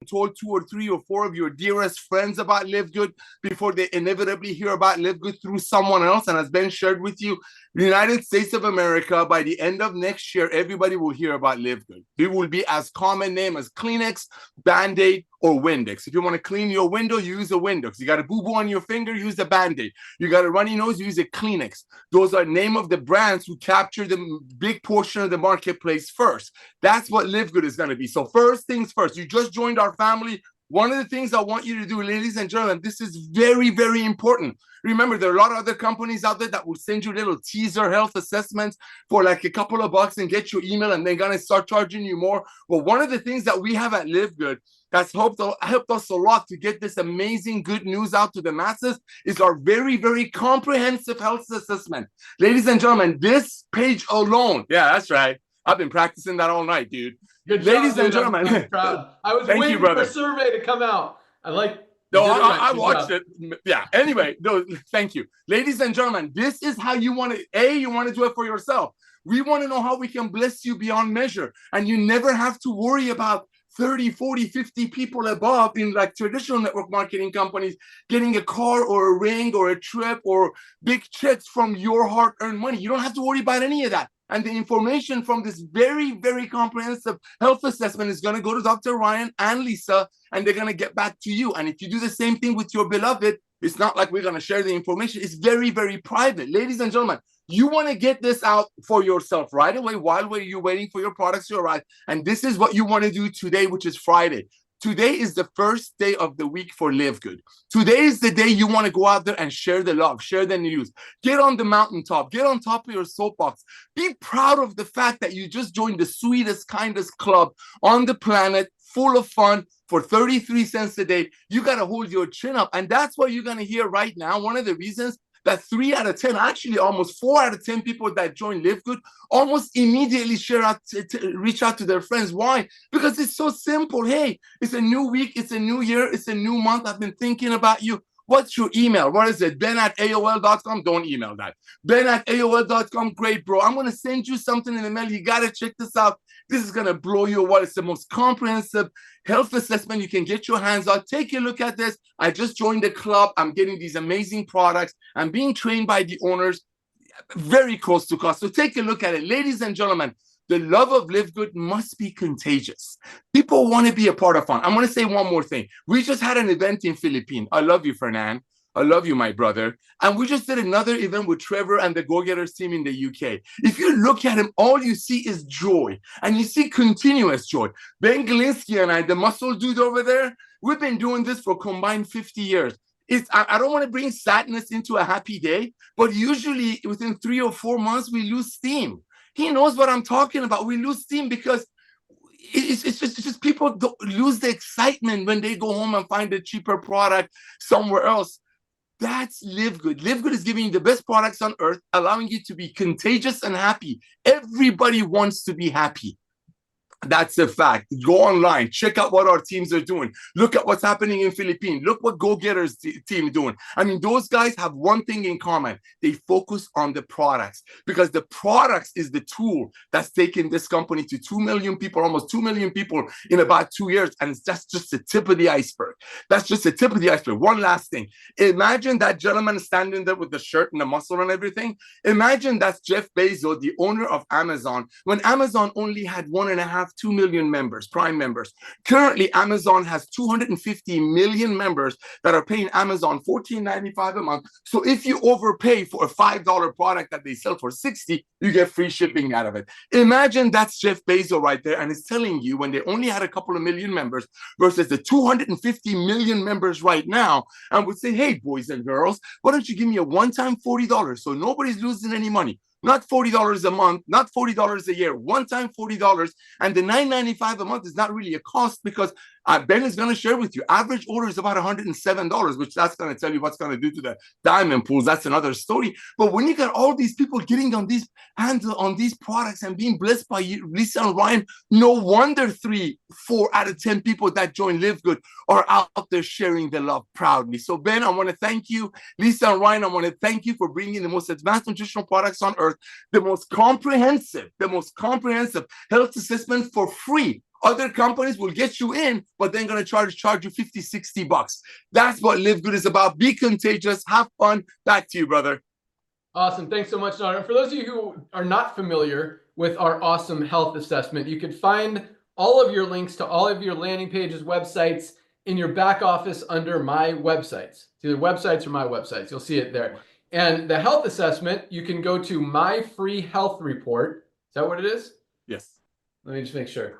told 2 or 3 or 4 of your dearest friends about Live Good before they inevitably hear about Live Good through someone else. And has been shared with you, the United States of America, by the end of next year, everybody will hear about Live Good. It will be as common name as Kleenex, Band-Aid, or Windex. If you want to clean your window, use a Windex. You got a boo-boo on your finger, use a Band-Aid. You got a runny nose, use a Kleenex. Those are name of the brands who capture the big portion of the marketplace first. That's what Live Good is going to be. So first things first, you just joined our family. One of the things I want you to do, ladies and gentlemen, this is very, very important. Remember, there are a lot of other companies out there that will send you little teaser health assessments for like a couple of bucks and get your email, and they're going to start charging you more. Well, one of the things that we have at Live Good that's helped us a lot to get this amazing good news out to the masses is our very, very comprehensive health assessment. Ladies and gentlemen, this page alone, yeah, that's right. I've been practicing that all night, dude. Good Ladies job, and dude. gentlemen. I'm proud. I was Thank waiting you, brother. for a survey to come out. No, I watched it. Yeah. Anyway, no, thank you. Ladies and gentlemen, this is how you want to, you want to do it for yourself. We want to know how we can bless you beyond measure. And you never have to worry about 30, 40, 50 people above in like traditional network marketing companies getting a car or a ring or a trip or big checks from your hard-earned money. You don't have to worry about any of that. And the information from this very, very comprehensive health assessment is going to go to Dr. Ryan and Lisa, and they're going to get back to you. And if you do the same thing with your beloved, it's not like we're going to share the information. It's very, very private. Ladies and gentlemen, you want to get this out for yourself right away while you're waiting for your products to arrive. And this is what you want to do today, which is Friday. Today is the first day of the week for Live Good. Today is the day you want to go out there and share the love, share the news. Get on the mountaintop, get on top of your soapbox. Be proud of the fact that you just joined the sweetest, kindest club on the planet, full of fun, for 33 cents a day. You got to hold your chin up. And that's what you're going to hear right now. One of the reasons that 3 out of 10, actually almost 4 out of 10 people that join Live Good almost immediately reach out to their friends. Why? Because it's so simple. Hey, it's a new week. It's a new year. It's a new month. I've been thinking about you. What's your email? What is it? Ben@AOL.com? Don't email that. Ben@AOL.com. Great, bro. I'm going to send you something in the mail. You got to check this out. This is going to blow you away. It's the most comprehensive health assessment you can get your hands on. Take a look at this. I just joined the club. I'm getting these amazing products. I'm being trained by the owners, very close to cost. So take a look at it. Ladies and gentlemen, the love of Live Good must be contagious. People want to be a part of fun. I'm going to say one more thing. We just had an event in Philippines. I love you, Fernan. I love you, my brother. And we just did another event with Trevor and the Go-Getters team in the UK. If you look at him, all you see is joy. And you see continuous joy. Ben Galinsky and I, the muscle dude over there, we've been doing this for combined 50 years. I don't want to bring sadness into a happy day, but usually within 3 or 4 months, we lose steam. He knows what I'm talking about. We lose steam because it's just people don't lose the excitement when they go home and find a cheaper product somewhere else. That's Live Good. Live Good is giving you the best products on earth, allowing you to be contagious and happy. Everybody wants to be happy. That's a fact. Go online, check out what our teams are doing. Look at what's happening in Philippines. Look what Go-Getters team doing. I mean, those guys have one thing in common. They focus on the products because the products is the tool that's taken this company to 2 million people, almost 2 million people in about 2 years. And that's just the tip of the iceberg. That's just the tip of the iceberg. One last thing. Imagine that gentleman standing there with the shirt and the muscle and everything. Imagine that's Jeff Bezos, the owner of Amazon, when Amazon only had 2 million members, Prime members. Currently, Amazon has 250 million members that are paying Amazon $14.95 a month. So if you overpay for a $5 product that they sell for $60, you get free shipping out of it. Imagine that's Jeff Bezos right there, and it's telling you when they only had a couple of million members versus the 250 million members right now, and would say, hey, boys and girls, why don't you give me a one-time $40 so nobody's losing any money? Not $40 a month, not $40 a year, one time $40. And the $9.95 a month is not really a cost because Ben is going to share with you. Average order is about $107, which that's going to tell you what's going to do to the diamond pools. That's another story. But when you got all these people getting on these hands on these products and being blessed by you, Lisa and Ryan, no wonder 3, 4 out of 10 people that join Live Good are out there sharing the love proudly. So Ben, I want to thank you. Lisa and Ryan, I want to thank you for bringing the most advanced nutritional products on earth, the most comprehensive health assessment for free Other companies will get you in, but then going to charge you 50, 60 bucks. That's what Live Good is about. Be contagious, have fun. Back to you, brother. Awesome. Thanks so much, Don. For those of you who are not familiar with our awesome health assessment, you can find all of your links to all of your landing pages, websites in your back office under My Websites. It's either websites or My Websites. You'll see it there. And the health assessment, you can go to My Free Health Report. Is that what it is? Yes. Let me just make sure.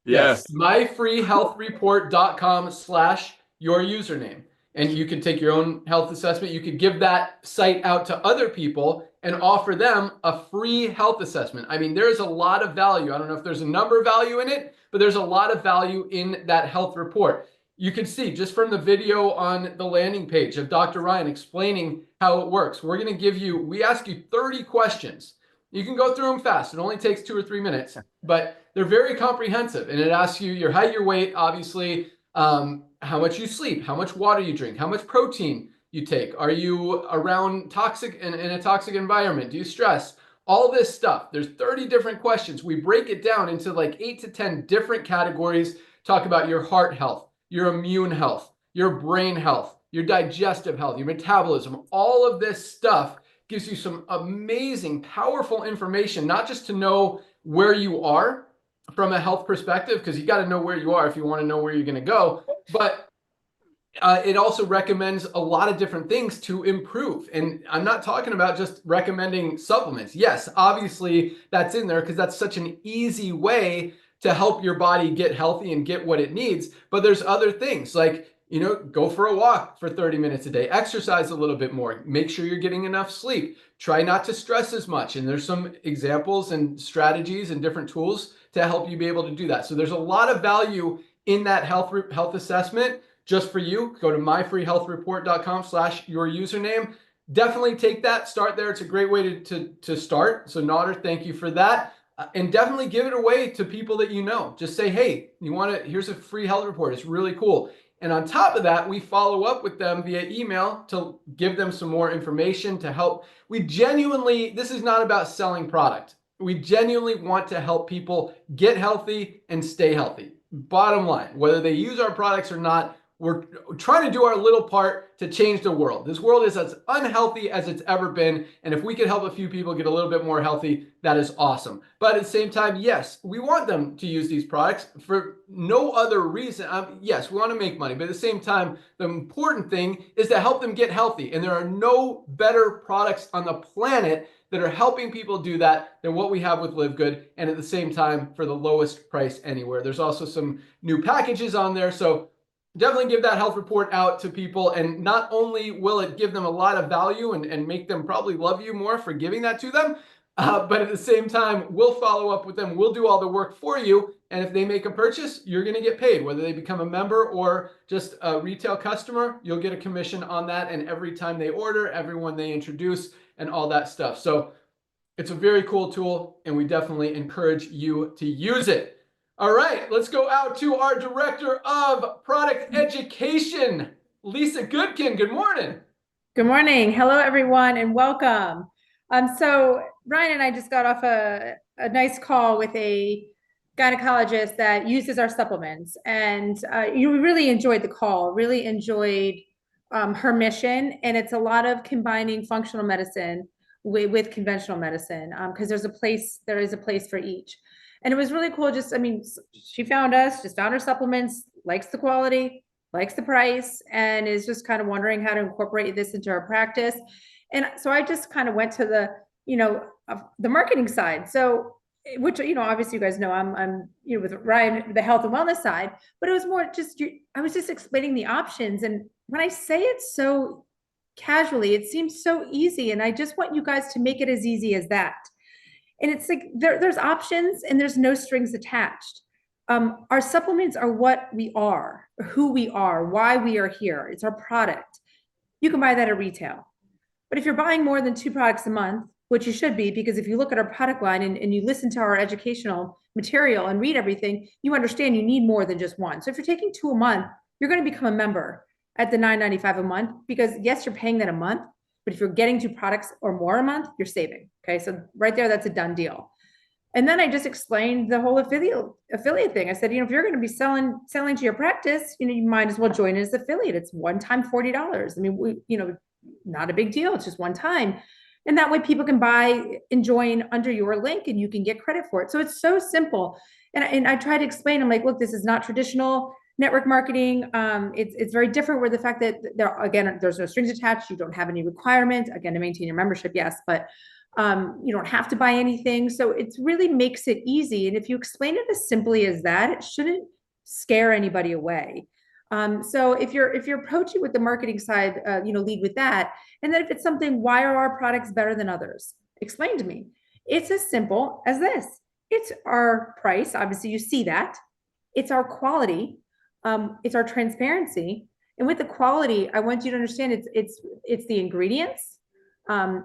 Yes. myfreehealthreport.com/your username. And you can take your own health assessment. You could give that site out to other people and offer them a free health assessment. I mean, there's a lot of value. I don't know if there's a number of value in it, but there's a lot of value in that health report. You can see just from the video on the landing page of Dr. Ryan explaining how it works. We're going to give you, we ask you 30 questions. You can go through them fast. It only takes 2 or 3 minutes, but they're very comprehensive. And it asks you your height, your weight, obviously, how much you sleep, how much water you drink, how much protein you take. Are you around toxic in a toxic environment? Do you stress? All this stuff. There's 30 different questions. We break it down into like 8 to 10 different categories. Talk about your heart health, your immune health, your brain health, your digestive health, your metabolism. All of this stuff gives you some amazing, powerful information, not just to know where you are from a health perspective, because you got to know where you are if you want to know where you're going to go, but it also recommends a lot of different things to improve. And I'm not talking about just recommending supplements. Yes, obviously that's in there because that's such an easy way to help your body get healthy and get what it needs. But there's other things like, you know, go for a walk for 30 minutes a day, exercise a little bit more, make sure you're getting enough sleep, try not to stress as much. And there's some examples and strategies and different tools to help you be able to do that. So there's a lot of value in that health assessment just for you. Go to myfreehealthreport.com/your username. Definitely take that, start there. It's a great way to start. So Nader, thank you for that. And definitely give it away to people that you know. Just say, hey, you want to, here's a free health report. It's really cool. And on top of that, we follow up with them via email to give them some more information to help. We genuinely, this is not about selling product. We genuinely want to help people get healthy and stay healthy. Bottom line, whether they use our products or not, we're trying to do our little part to change the world. This world is as unhealthy as it's ever been. And if we could help a few people get a little bit more healthy, that is awesome. But at the same time, yes, we want them to use these products for no other reason. Yes, we want to make money, but at the same time, the important thing is to help them get healthy. And there are no better products on the planet that are helping people do that than what we have with Live Good, and at the same time for the lowest price anywhere. There's also some new packages on there, so definitely give that health report out to people, and not only will it give them a lot of value and make them probably love you more for giving that to them, but at the same time, we'll follow up with them. We'll do all the work for you, and if they make a purchase, you're going to get paid. Whether they become a member or just a retail customer, you'll get a commission on that, and every time they order, everyone they introduce, and all that stuff. So it's a very cool tool, and we definitely encourage you to use it. All right, let's go out to our Director of Product Education, Lisa Goodkin. Good morning. Good morning. Hello, everyone, and welcome. So Ryan and I just got off a nice call with a gynecologist that uses our supplements, and you really enjoyed the call, really enjoyed her mission. And it's a lot of combining functional medicine with conventional medicine, because there is a place for each. And it was really cool. Just, I mean, she found us, just found our supplements, likes the quality, likes the price, and is just kind of wondering how to incorporate this into our practice. And so I just kind of went to the, the marketing side. So, which, obviously you guys know, I'm with Ryan, the health and wellness side, but it was more just, I was just explaining the options. And when I say it so casually, it seems so easy. And I just want you guys to make it as easy as that. And it's like, there's options and there's no strings attached. Our supplements are what we are, who we are, why we are here. It's our product. You can buy that at retail. But if you're buying more than 2 products a month, which you should be, because if you look at our product line and you listen to our educational material and read everything, you understand you need more than just one. So if you're taking 2 a month, you're going to become a member at the $9.95 a month, because yes, you're paying that a month, but if you're getting 2 products or more a month, you're saving. Okay. So right there, that's a done deal. And then I just explained the whole affiliate thing. I said, if you're going to be selling to your practice, you might as well join as affiliate. It's one time $40. I mean, not a big deal. It's just one time. And that way people can buy and join under your link and you can get credit for it. So it's so simple. And I try to explain, I'm like, look, this is not traditional network marketing. It's very different where the fact that there's no strings attached. You don't have any requirement, again, to maintain your membership. Yes, but you don't have to buy anything. So it really makes it easy. And if you explain it as simply as that, it shouldn't scare anybody away. So if you're approaching with the marketing side, lead with that. And then if it's something, why are our products better than others? Explain to me. It's as simple as this. It's our price. Obviously, you see that. It's our quality. It's our transparency. And with the quality, I want you to understand it's the ingredients.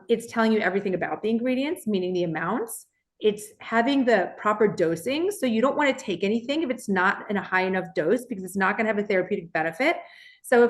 It's telling you everything about the ingredients, meaning the amounts. It's having the proper dosing. So you don't want to take anything if it's not in a high enough dose, because it's not going to have a therapeutic benefit. So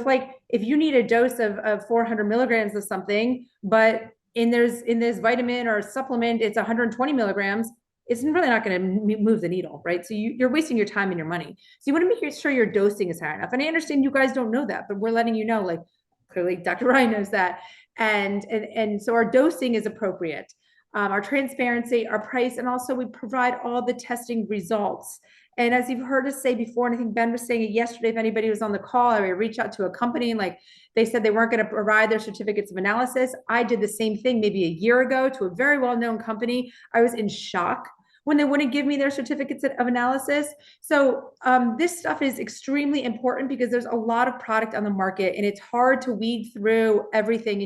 if you need a dose of 400 milligrams of something, but in this vitamin or supplement, it's 120 milligrams, it's really not going to move the needle, right? So you're wasting your time and your money. So you want to make sure your dosing is high enough. And I understand you guys don't know that, but we're letting you know, clearly Dr. Ryan knows that. And so our dosing is appropriate. Our transparency, our price, and also we provide all the testing results. And as you've heard us say before, and I think Ben was saying it yesterday, if anybody was on the call, I would reach out to a company and they said they weren't going to provide their certificates of analysis. I did the same thing maybe a year ago to a very well-known company. I was in shock when they wouldn't give me their certificates of analysis. So this stuff is extremely important because there's a lot of product on the market and it's hard to weed through everything,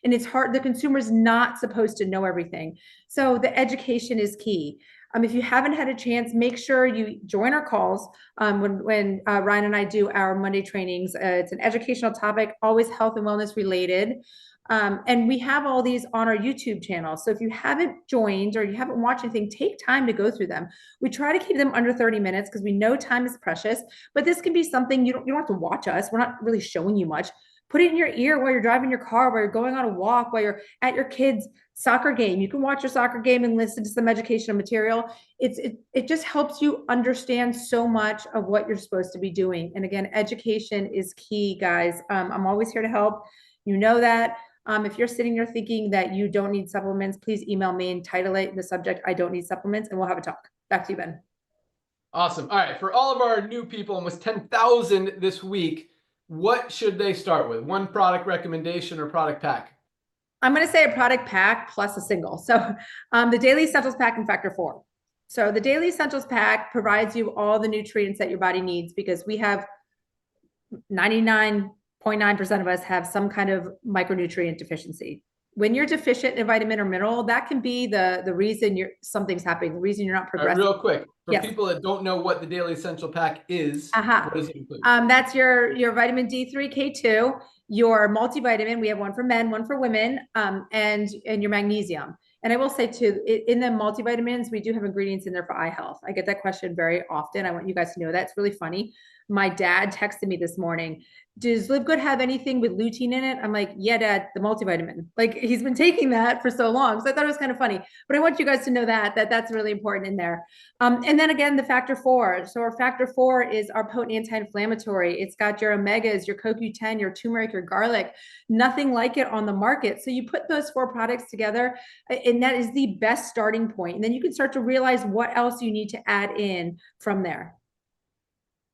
and it's hard. The consumer is not supposed to know everything. So the education is key. If you haven't had a chance, make sure you join our calls when Ryan and I do our Monday trainings. It's an educational topic, always health and wellness related. And we have all these on our YouTube channel. So if you haven't joined or you haven't watched anything, take time to go through them. We try to keep them under 30 minutes because we know time is precious, but this can be something you don't have to watch us. We're not really showing you much. Put it in your ear while you're driving your car, while you're going on a walk, while you're at your kid's soccer game. You can watch your soccer game and listen to some educational material. It just helps you understand so much of what you're supposed to be doing. And again, education is key, guys. I'm always here to help. You know that. If you're sitting there thinking that you don't need supplements, please email me and title it in the subject, I don't need supplements, and we'll have a talk. Back to you, Ben. Awesome. All right. For all of our new people, almost 10,000 this week, what should they start with? One product recommendation or product pack? I'm going to say a product pack plus a single. So the Daily Essentials Pack and Factor 4. So the Daily Essentials Pack provides you all the nutrients that your body needs, because we have 99.9% of us have some kind of micronutrient deficiency. When you're deficient in a vitamin or mineral, that can be the reason something's happening, the reason you're not progressing. Real quick, for yes. people that don't know what the Daily Essential Pack is, what does it include? That's your vitamin D3, K2, your multivitamin. We have one for men, one for women, and your magnesium. And I will say too, in the multivitamins, we do have ingredients in there for eye health. I get that question very often. I want you guys to know that. It's really funny. My dad texted me this morning, does Live Good have anything with lutein in it? I'm like, yeah, Dad, the multivitamin. He's been taking that for so long. So I thought it was kind of funny, but I want you guys to know that's really important in there. And then again, the Factor 4. So our Factor 4 is our potent anti-inflammatory. It's got your omegas, your CoQ10, your turmeric, your garlic, nothing like it on the market. So you put those 4 products together and that is the best starting point. And then you can start to realize what else you need to add in from there.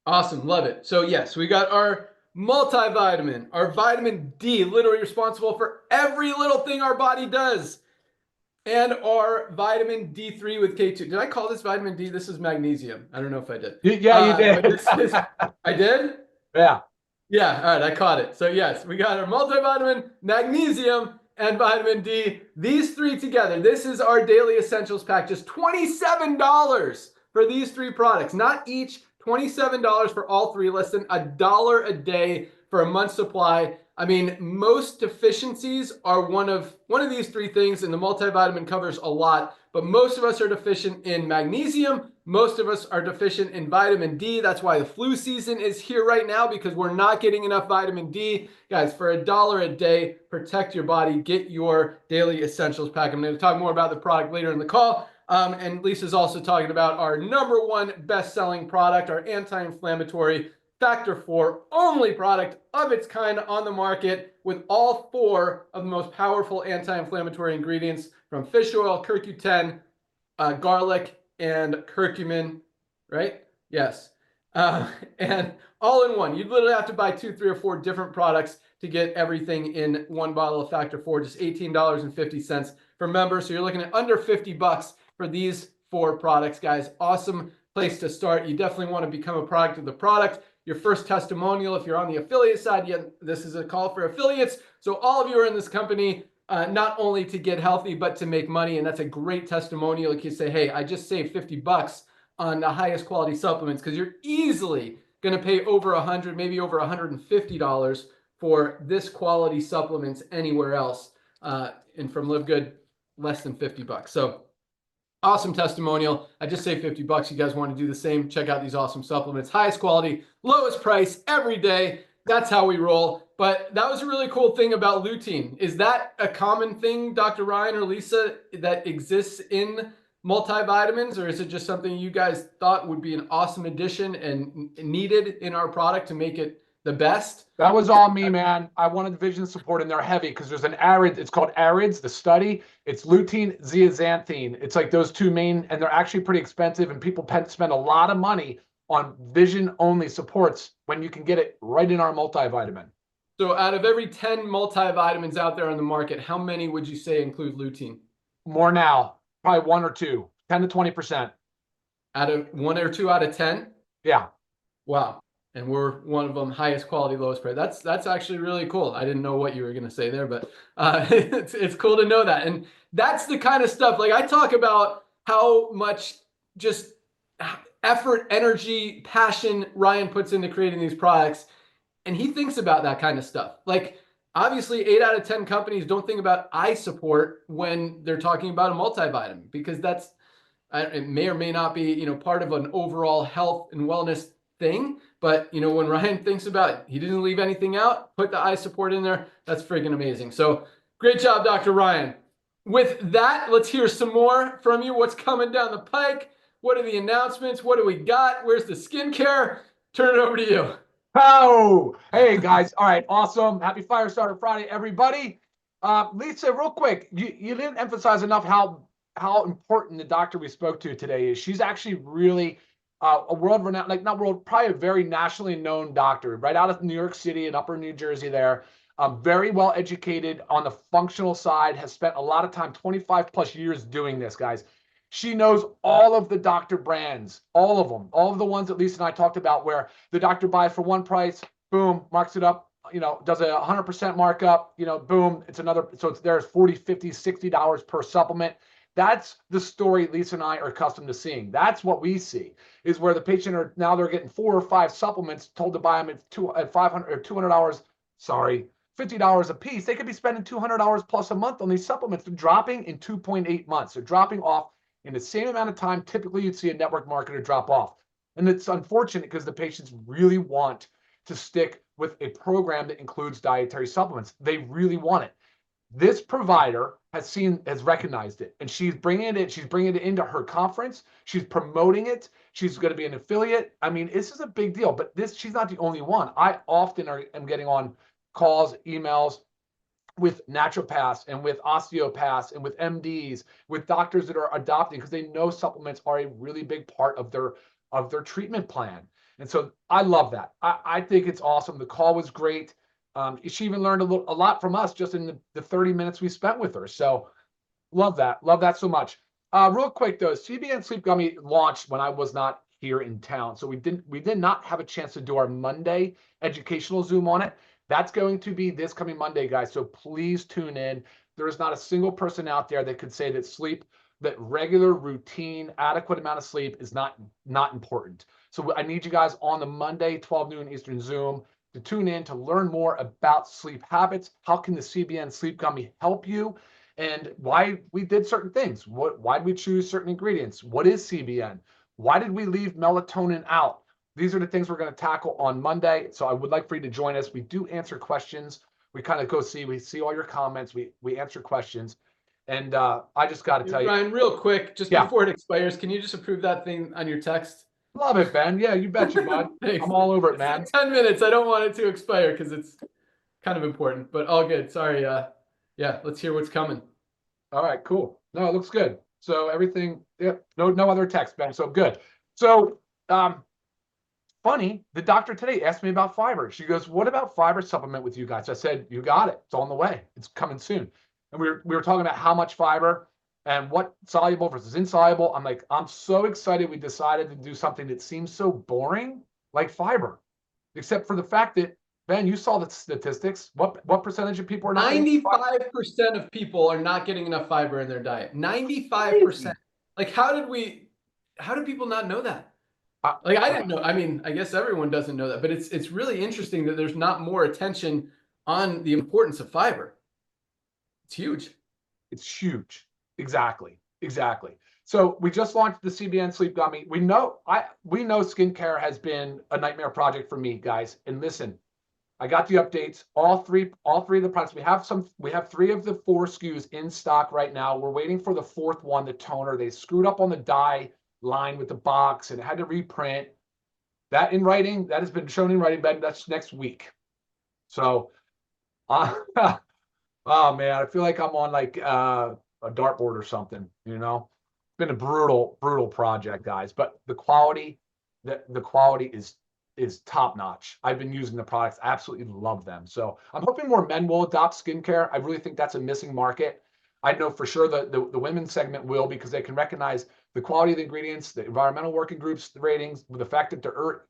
Awesome. Love it. So yes, we got our multivitamin, our vitamin D, literally responsible for every little thing our body does, and our vitamin D3 with K2. Did I call this vitamin D? This is magnesium. I don't know if I did. Yeah, you did. I did? Yeah. Yeah. All right. I caught it. So yes, we got our multivitamin, magnesium, and vitamin D. These 3 together. This is our Daily Essentials Pack. Just $27 for these 3 products. Not each. $27 for all 3, less than $1 a day for a month's supply. I mean, most deficiencies are one of these 3 things, and the multivitamin covers a lot, but most of us are deficient in magnesium. Most of us are deficient in vitamin D. That's why the flu season is here right now, because we're not getting enough vitamin D. Guys, for $1 a day, protect your body, get your Daily Essentials Pack. I'm going to talk more about the product later in the call. And Lisa's also talking about our #1 best-selling product, our anti-inflammatory Factor 4 only product of its kind on the market, with all 4 of the most powerful anti-inflammatory ingredients from fish oil, CoQ10, garlic, and curcumin, right? Yes. And all in one. You'd literally have to buy 2, 3, or 4 different products to get everything in one bottle of Factor 4, just $18.50 for members. So you're looking at under $50 for these 4 products, guys. Awesome place to start. You definitely want to become a product of the product. Your first testimonial, if you're on the affiliate side, this is a call for affiliates. So all of you are in this company, not only to get healthy, but to make money. And that's a great testimonial. You can say, hey, I just saved $50 on the highest quality supplements, because you're easily going to pay over $100, maybe over $150 for this quality supplements anywhere else. And from Live Good, less than $50. So awesome testimonial. I just saved $50. You guys want to do the same? Check out these awesome supplements. Highest quality, lowest price every day. That's how we roll. But that was a really cool thing about lutein. Is that a common thing, Dr. Ryan or Lisa, that exists in multivitamins, or is it just something you guys thought would be an awesome addition and needed in our product to make it the best? That was all me, man. I wanted vision support, and they're heavy because there's an ARID. It's called ARIDS, the study. It's lutein, zeaxanthine. It's like those 2 main, and they're actually pretty expensive, and people spend a lot of money on vision-only supports when you can get it right in our multivitamin. So out of every 10 multivitamins out there on the market, how many would you say include lutein? More now, probably 1 or 2, 10 to 20%. Out of 1 or 2 out of 10? Yeah. Wow. And we're one of them, highest quality, lowest price. That's actually really cool. I didn't know what you were going to say there, but it's cool to know that. And that's the kind of stuff, like I talk about how much just effort, energy, passion Ryan puts into creating these products. And he thinks about that kind of stuff. Like, obviously 8 out of 10 companies don't think about eye support when they're talking about a multivitamin, because it may or may not be, part of an overall health and wellness thing. But, when Ryan thinks about it, he didn't leave anything out, put the eye support in there. That's freaking amazing. So great job, Dr. Ryan. With that, let's hear some more from you. What's coming down the pike? What are the announcements? What do we got? Where's the skincare? Turn it over to you. Oh, hey guys. All right. Awesome. Happy Firestarter Friday, everybody. Lisa, real quick, you didn't emphasize enough how important the doctor we spoke to today is. She's actually really a world-renowned, probably a very nationally known doctor, right out of New York City and upper New Jersey there. Very well educated on the functional side, has spent a lot of time, 25 plus years doing this, guys. She knows all of the doctor brands, all of them, all of the ones that Lisa and I talked about, where the doctor buys for one price, boom, marks it up, does a 100% markup, boom, it's another, so there's $40, $50, $60 per supplement. That's the story Lisa and I are accustomed to seeing. That's what we see, is where the patient they're getting 4 or 5 supplements, told to buy them at $500 or $200, $50 a piece. They could be spending $200 plus a month on these supplements. They're dropping in 2.8 months. They're dropping off in the same amount of time. Typically, you'd see a network marketer drop off. And it's unfortunate because the patients really want to stick with a program that includes dietary supplements. They really want it. This provider has recognized it, and she's bringing it into her conference. She's promoting it. She's going to be an affiliate. I mean, this is a big deal, but she's not the only one. I often am getting on calls, emails with naturopaths and with osteopaths and with MDs, with doctors that are adopting, because they know supplements are a really big part of their treatment plan. And so I love that. I think it's awesome. The call was great. She even learned a lot from us just in the 30 minutes we spent with her. So love that. Love that so much. Real quick though, CBN Sleep Gummy launched when I was not here in town. So we did not have a chance to do our Monday educational Zoom on it. That's going to be this coming Monday, guys. So please tune in. There is not a single person out there that could say that regular, routine, adequate amount of sleep is not important. So I need you guys on the Monday, 12 noon Eastern Zoom to tune in to learn more about sleep habits. How can the CBN Sleep Gummy help you? And why we did certain things. Why did we choose certain ingredients? What is CBN? Why did we leave melatonin out? These are the things we're going to tackle on Monday. So I would like for you to join us. We do answer questions. We kind of we see all your comments. We answer questions. And I just got to tell you, Ryan, real quick, just Yeah. before it expires, can you just approve that thing on your text? love it, Ben. Yeah, you bet you, bud. Thanks. I'm all over it, It's man. 10 minutes. I don't want it to expire because it's kind of important, but all good. Sorry. Yeah, let's hear what's coming. All right, cool. No, it looks good. So everything, yeah, no other text, Ben. So good. So funny, the doctor today asked me about fiber. She goes, "What about fiber supplement with you guys?" I said, "You got it. It's on the way. It's coming soon." And we were talking about how much fiber and what soluble versus insoluble. I'm like, I'm so excited we decided to do something that seems so boring, like fiber, except for the fact that, Ben, you saw the statistics. What percentage of people are not getting 95% of people are not getting enough fiber in their diet. 95%. Like, how did people not know that? Like, I didn't know. I mean, I guess everyone doesn't know that, but it's really interesting that there's not more attention on the importance of fiber. It's huge. It's huge. Exactly. So we just launched the CBN Sleep Gummy. We know skincare has been a nightmare project for me, guys. And listen, I got the updates. All three of the products. We have 3 of the 4 SKUs in stock right now. We're waiting for the 4th one, the toner. They screwed up on the dye line with the box and it had to reprint. That in writing, that has been shown in writing, but that's next week. So oh man, I feel like I'm on like a dartboard or something, you know. It's been a brutal project, guys, but the quality is top notch. I've been using the products, absolutely love them. So I'm hoping more men will adopt skincare. I really think that's a missing market. I know for sure the women's segment will, because they can recognize the quality of the ingredients, the environmental working groups, the ratings, with the fact that they're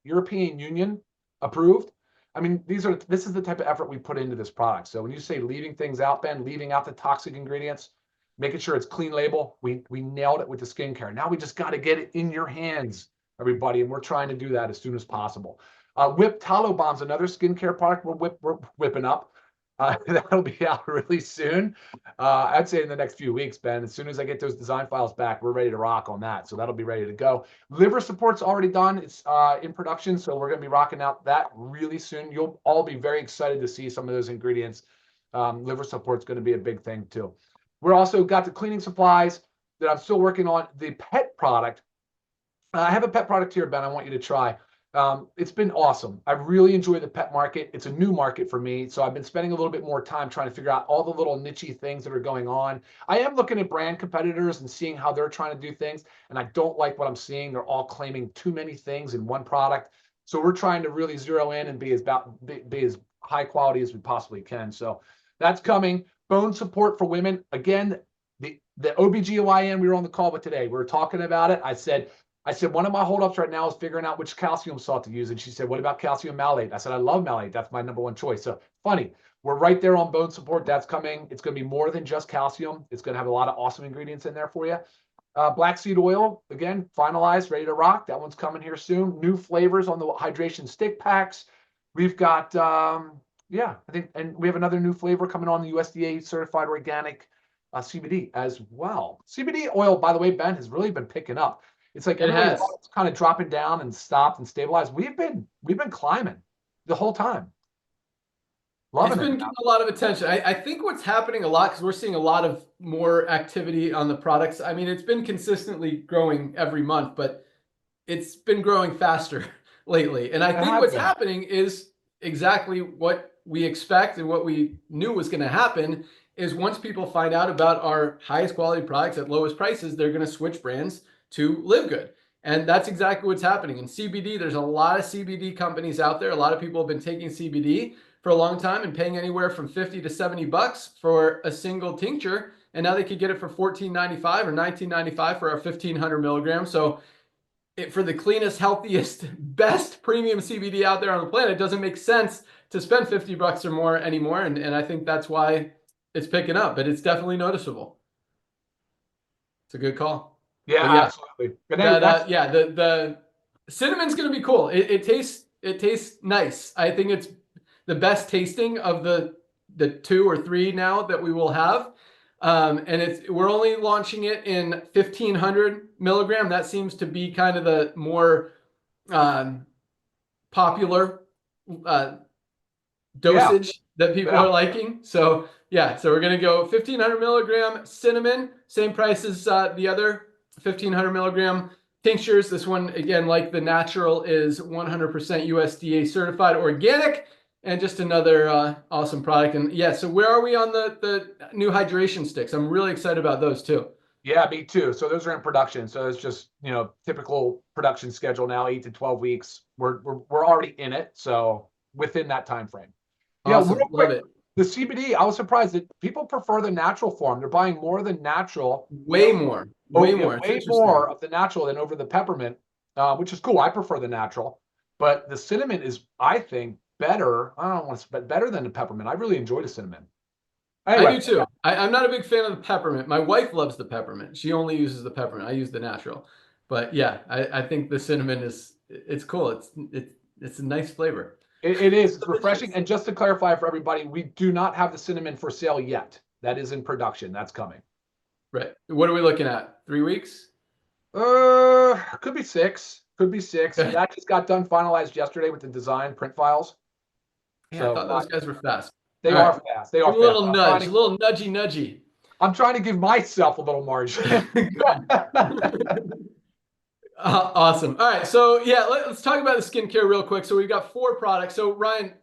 European Union approved. I mean, this is the type of effort we put into this product. So when you say leaving things out, Ben, leaving out the toxic ingredients, making sure it's clean label, we nailed it with the skincare. Now we just got to get it in your hands, everybody, and we're trying to do that as soon as possible. Whip Tallow Bomb's another skincare product we're whipping up. That'll be out really soon. I'd say in the next few weeks, Ben. As soon as I get those design files back, we're ready to rock on that. So that'll be ready to go. Liver support's already done. It's in production, so we're going to be rocking out that really soon. You'll all be very excited to see some of those ingredients. Liver support's going to be a big thing too. We're also got the cleaning supplies that I'm still working on. The pet product. I have a pet product here, Ben, I want you to try. It's been awesome. I really enjoy the pet market. It's a new market for me. So I've been spending a little bit more time trying to figure out all the little niche things that are going on. I am looking at brand competitors and seeing how they're trying to do things. And I don't like what I'm seeing. They're all claiming too many things in one product. So we're trying to really zero in and be as high quality as we possibly can. So that's coming. Bone support for women. Again, the OBGYN we were on the call with today, we were talking about it. I said, one of my holdups right now is figuring out which calcium salt to use. And she said, what about calcium malate? I said, I love malate. That's my #1 choice. So funny, we're right there on bone support. That's coming. It's going to be more than just calcium. It's going to have a lot of awesome ingredients in there for you. Black seed oil, again, finalized, ready to rock. That one's coming here soon. New flavors on the hydration stick packs. We've got, I think, and we have another new flavor coming on, the USDA certified organic CBD as well. CBD oil, by the way, Ben, has really been picking up. It's like everybody's kind of dropping down and stopped and stabilized. We've been climbing the whole time. Loving it. It's been getting a lot of attention. I think what's happening a lot, because we're seeing a lot of more activity on the products. I mean, it's been consistently growing every month, but it's been growing faster lately. And I think what's happening is exactly what we expect and what we knew was going to happen is once people find out about our highest quality products at lowest prices, they're going to switch brands to Live Good. And that's exactly what's happening. In CBD, there's a lot of CBD companies out there. A lot of people have been taking CBD for a long time and paying anywhere from $50 to $70 for a single tincture. And now they could get it for $14.95 or $19.95 for our 1,500 milligrams. So for the cleanest, healthiest, best premium CBD out there on the planet, it doesn't make sense to spend $50 or more anymore. And I think that's why it's picking up, but it's definitely noticeable. It's a good call. Yeah, absolutely. The cinnamon's going to be cool. It tastes nice. I think it's the best tasting of the 2 or 3 now that we will have. And we're only launching it in 1,500 milligram. That seems to be kind of the more popular dosage. that people are liking. So yeah, so we're going to go 1500 milligram cinnamon, same price as the other 1500 milligram tinctures. This one, again, like the natural, is 100% USDA certified organic, and just another awesome product. And yeah, so where are we on the new hydration sticks? I'm really excited about those too. Yeah, me too. So those are in production. So it's just, typical production schedule now, 8 to 12 weeks. We're already in it. So within that time frame. Awesome. Yeah, real Love quick, it. the CBD, I was surprised that people prefer the natural form. They're buying more of the natural. Way more. Way more. Way more of the natural than over the peppermint, which is cool. I prefer the natural. But the cinnamon is, I think, better. I don't want to, but better than the peppermint. I really enjoy the cinnamon. Anyway, I do too. I'm not a big fan of the peppermint. My wife loves the peppermint. She only uses the peppermint. I use the natural. But yeah, I think the cinnamon it's cool. It's a nice flavor. It is. It's refreshing. And just to clarify for everybody, we do not have the cinnamon for sale yet. That is in production. That's coming. Right. What are we looking at? 3 weeks? Could be 6. Could be 6. That just got done, finalized yesterday with the design print files. Yeah, So I thought those guys were fast. They are fast. They are a little nudge, a little nudgy. I'm trying to give myself a little margin. Awesome. All right. So yeah, let's talk about the skincare real quick. So we've got 4 products. So Ryan,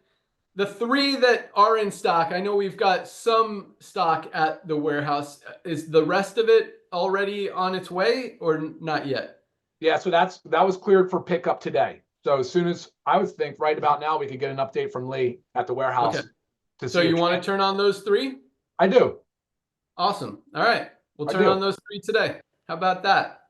the 3 that are in stock, I know we've got some stock at the warehouse. Is the rest of it already on its way or not yet? Yeah. So that was cleared for pickup today. So as soon as, I would think right about now, we could get an update from Lee at the warehouse. Okay. So you want to turn on those 3? I do. Awesome. All right. We'll turn on those 3 today. How about that?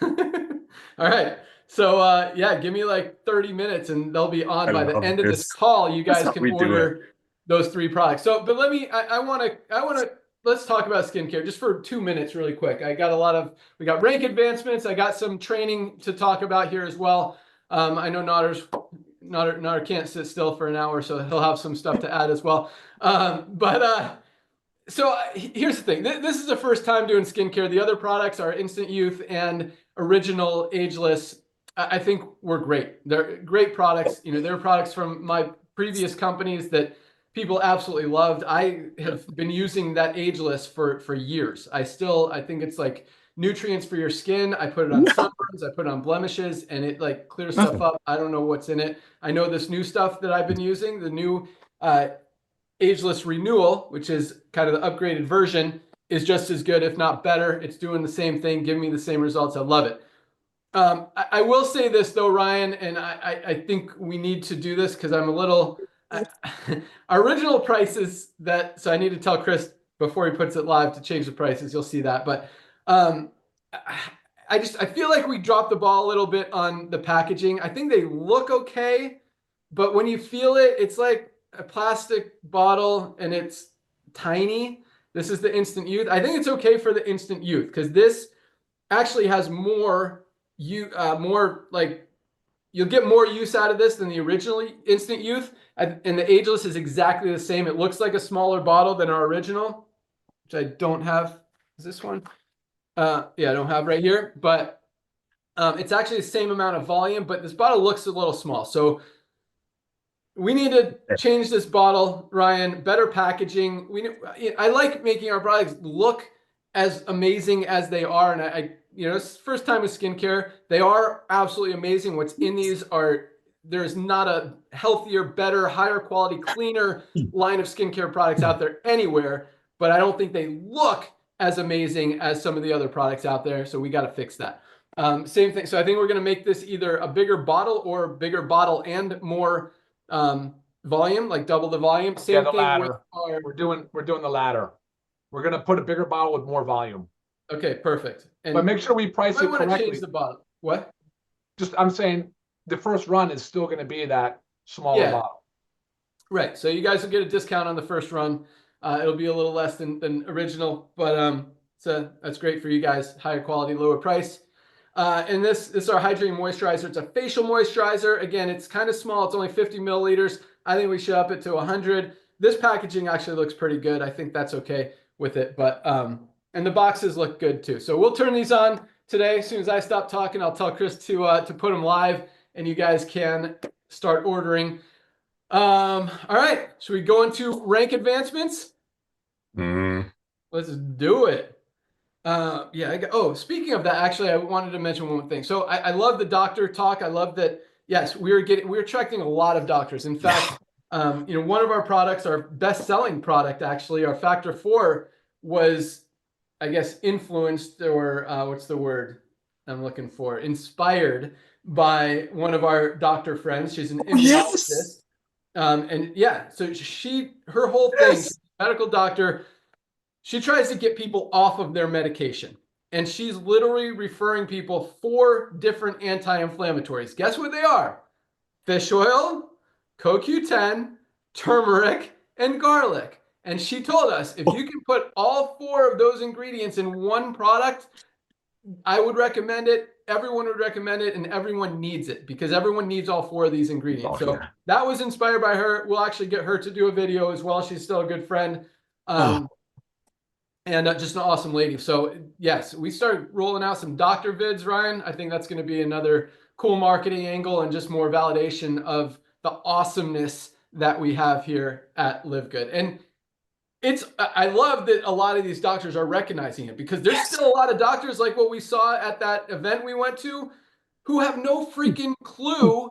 All right. So yeah, give me like 30 minutes and they'll be on by the end of this call. You guys can order those 3 products. So, but I want to, let's talk about skincare just for 2 minutes really quick. We got rank advancements. I got some training to talk about here as well. I know Nader can't sit still for an hour, so he'll have some stuff to add as well. So here's the thing. This is the first time doing skincare. The other products are Instant Youth and Original Ageless. I think were great. They're great products. They're products from my previous companies that people absolutely loved. I have been using that Ageless for years. I think it's like nutrients for your skin. I put it on sunburns, I put it on blemishes, and it like clears stuff up. I don't know what's in it. I know this new stuff that I've been using, the new Ageless Renewal, which is kind of the upgraded version, is just as good, if not better. It's doing the same thing, giving me the same results. I love it. I will say this though, Ryan, and I think we need to do this because I'm a little our original prices so I need to tell Chris before he puts it live to change the prices. You'll see that, but I feel like we dropped the ball a little bit on the packaging. I think they look okay, but when you feel it, it's like a plastic bottle and it's tiny. This is the Instant Youth. I think it's okay for the Instant Youth because this actually has more like you'll get more use out of this than the original Instant Youth. And the Ageless is exactly the same. It looks like a smaller bottle than our original, which I don't have. Is this one? Yeah, I don't have right here, but it's actually the same amount of volume, but this bottle looks a little small. So we need to change this bottle, Ryan. Better packaging. I like making our products look as amazing as they are, and it's the first time with skincare. They are absolutely amazing. What's in these there's not a healthier, better, higher quality, cleaner line of skincare products out there anywhere, but I don't think they look as amazing as some of the other products out there. So we got to fix that. Same thing. So I think we're going to make this either a bigger bottle or bigger bottle and more volume, like double the volume. Same thing with we're doing the latter. We're going to put a bigger bottle with more volume. Okay, perfect. But make sure we price it correctly. Change the bottle. What? I'm saying the first run is still going to be that smaller bottle. Right. So you guys will get a discount on the first run. It'll be a little less than original, but that's great for you guys. Higher quality, lower price. And this is our hydrating moisturizer. It's a facial moisturizer. Again, it's kind of small. It's only 50 milliliters. I think we should up it to 100. This packaging actually looks pretty good. I think that's okay with it. But and the boxes look good too. So we'll turn these on today. As soon as I stop talking, I'll tell Chris to put them live, and you guys can start ordering. All right. Should we go into rank advancements? Let's do it. Speaking of that, actually, I wanted to mention one more thing. So I love the doctor talk. I love that. Yes, we're attracting a lot of doctors. In fact, one of our products, our best-selling product, actually, our Factor 4, was, I guess, influenced, or what's the word I'm looking for? Inspired by one of our doctor friends. She's an immunologist. So her whole thing, she's a medical doctor. She tries to get people off of their medication. And she's literally referring people 4 different anti-inflammatories. Guess what they are? Fish oil, CoQ10, turmeric, and garlic. And she told us, if you can put all 4 of those ingredients in one product, I would recommend it. Everyone would recommend it, and everyone needs it because everyone needs all 4 of these ingredients. That was inspired by her. We'll actually get her to do a video as well. She's still a good friend. And just an awesome lady. So yes, we started rolling out some doctor vids, Ryan. I think that's going to be another cool marketing angle and just more validation of the awesomeness that we have here at Live Good. And I love that a lot of these doctors are recognizing it because there's still a lot of doctors like what we saw at that event we went to who have no freaking clue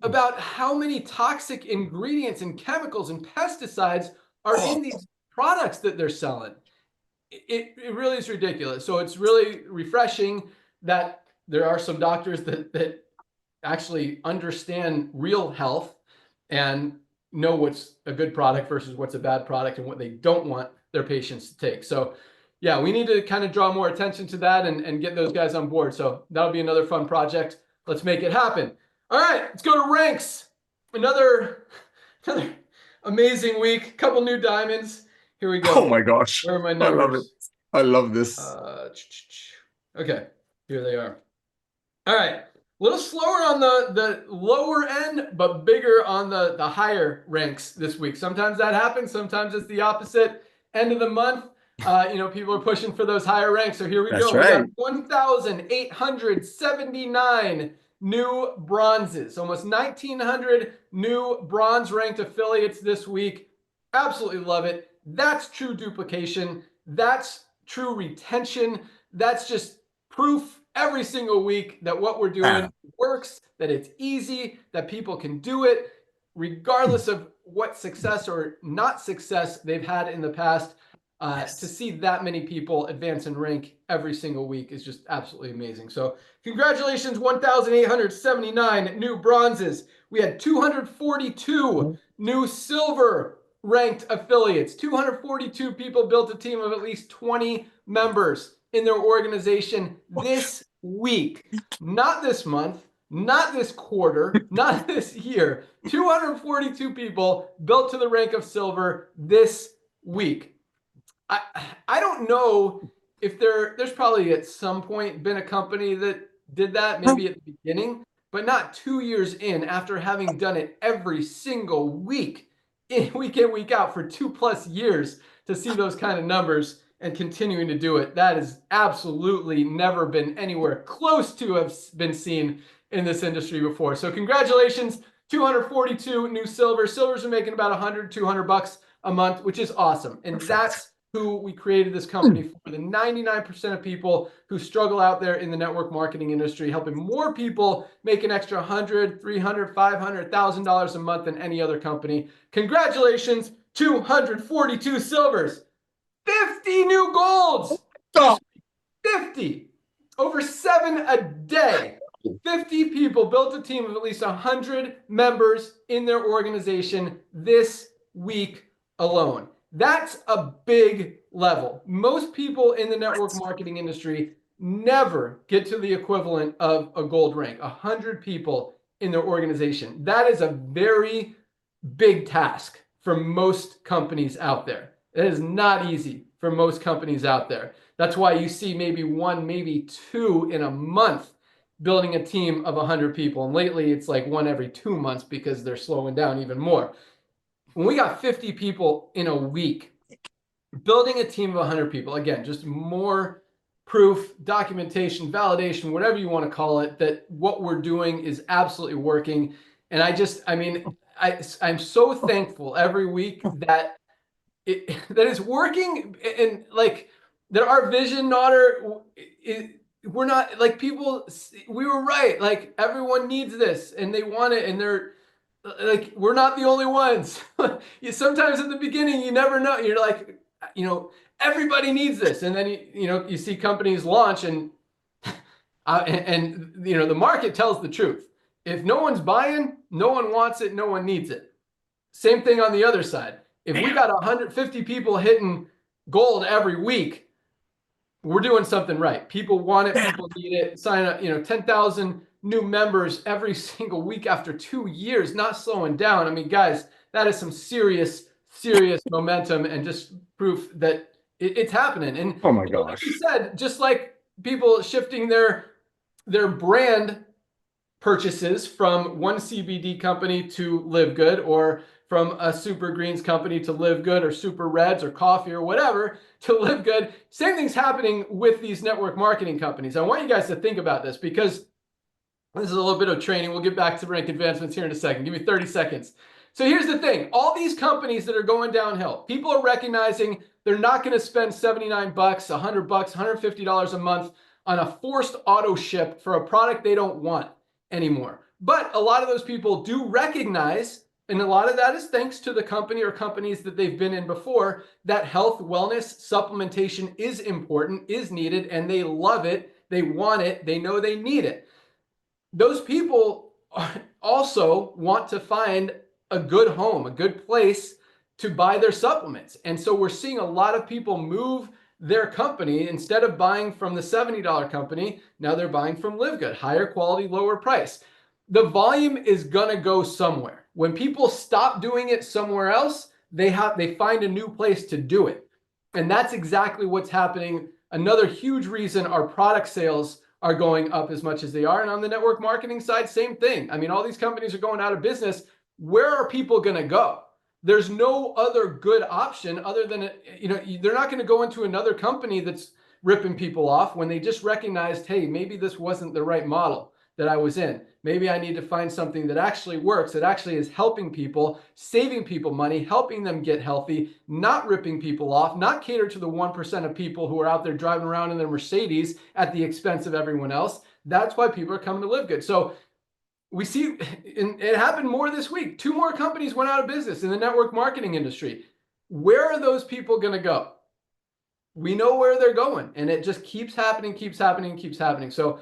about how many toxic ingredients and chemicals and pesticides are in these products that they're selling. It really is ridiculous. So it's really refreshing that there are some doctors that actually understand real health and know what's a good product versus what's a bad product and what they don't want their patients to take. So yeah, we need to kind of draw more attention to that and get those guys on board. So that'll be another fun project. Let's make it happen. All right, let's go to ranks. Another amazing week. Couple new diamonds. Here we go. Oh my gosh. Where are my numbers? I love this. Okay, here they are. All right. A little slower on the lower end, but bigger on the higher ranks this week. Sometimes that happens. Sometimes it's the opposite. End of the month, people are pushing for those higher ranks. So here we go. Right. We got 1,879 new bronzes. Almost 1,900 new bronze-ranked affiliates this week. Absolutely love it. That's true duplication. That's true retention. That's just proof every single week that what we're doing works, that it's easy, that people can do it, regardless of what success or not success they've had in the past. To see that many people advance and rank every single week is just absolutely amazing. So congratulations, 1,879 new bronzes. We had 242 new silver ranked affiliates. 242 people built a team of at least 20 members in their organization this week. Not this month, not this quarter, not this year. 242 people built to the rank of silver this week. I don't know if there's probably at some point been a company that did that, maybe at the beginning, but not 2 years in after having done it every single week in week out for 2+ years to see those kind of numbers and continuing to do it. That has absolutely never been anywhere close to have been seen in this industry before. So congratulations, 242 new silvers. Silvers are making about $100-200 a month, which is awesome. And that's who we created this company for, the 99% of people who struggle out there in the network marketing industry, helping more people make an extra $100, $300, $500, $1,000 a month than any other company. Congratulations, 242 silvers, 50 new golds, 50, over 7 a day. 50 people built a team of at least 100 members in their organization this week alone. That's a big level. Most people in the network marketing industry never get to the equivalent of a gold rank, 100 people in their organization. That is a very big task for most companies out there. It is not easy for most companies out there. That's why you see maybe 1, maybe 2 in a month building a team of 100 people. And lately it's like 1 every 2 months because they're slowing down even more. When we got 50 people in a week, building a team of 100 people, again, just more proof, documentation, validation, whatever you want to call it, that what we're doing is absolutely working. And I'm so thankful every week that that it's working, and like that our vision, Nodder, we're not like people. We were right. Like everyone needs this, and they want it, and they're like, we're not the only ones. Sometimes at the beginning, you never know. You're like, everybody needs this, and then you see companies launch, and the market tells the truth. If no one's buying, no one wants it, no one needs it. Same thing on the other side. If we got 150 people hitting gold every week, we're doing something right. People want it, people need it. Sign up, 10,000 new members every single week after 2 years, not slowing down. I mean, guys, that is some serious momentum, and just proof that it's happening. And oh my like gosh, you said, just like people shifting their brand purchases from one CBD company to Live Good, or from a Super Greens company to Live Good, or Super Reds or coffee or whatever to Live Good. Same thing's happening with these network marketing companies. I want you guys to think about this, because this is a little bit of training. We'll get back to rank advancements here in a second. Give me 30 seconds. So here's the thing. All these companies that are going downhill, people are recognizing they're not going to spend $79, $100, $150 a month on a forced auto ship for a product they don't want anymore. But a lot of those people do recognize, and a lot of that is thanks to the company or companies that they've been in before, that health, wellness, supplementation is important, is needed, and they love it, they want it, they know they need it. Those people also want to find a good home, a good place to buy their supplements. And so we're seeing a lot of people move their company. Instead of buying from the $70 company, now they're buying from Live Good, higher quality, lower price. The volume is going to go somewhere. When people stop doing it somewhere else, they find a new place to do it. And that's exactly what's happening. Another huge reason our product sales are going up as much as they are. And on the network marketing side, same thing. I mean, all these companies are going out of business. Where are people going to go? There's no other good option other than, they're not going to go into another company that's ripping people off when they just recognized, hey, maybe this wasn't the right model that I was in. Maybe I need to find something that actually works, that actually is helping people, saving people money, helping them get healthy, not ripping people off, not cater to the 1% of people who are out there driving around in their Mercedes at the expense of everyone else. That's why people are coming to Live Good. So we see, and it happened more this week. 2 more companies went out of business in the network marketing industry. Where are those people going to go? We know where they're going, and it just keeps happening. So,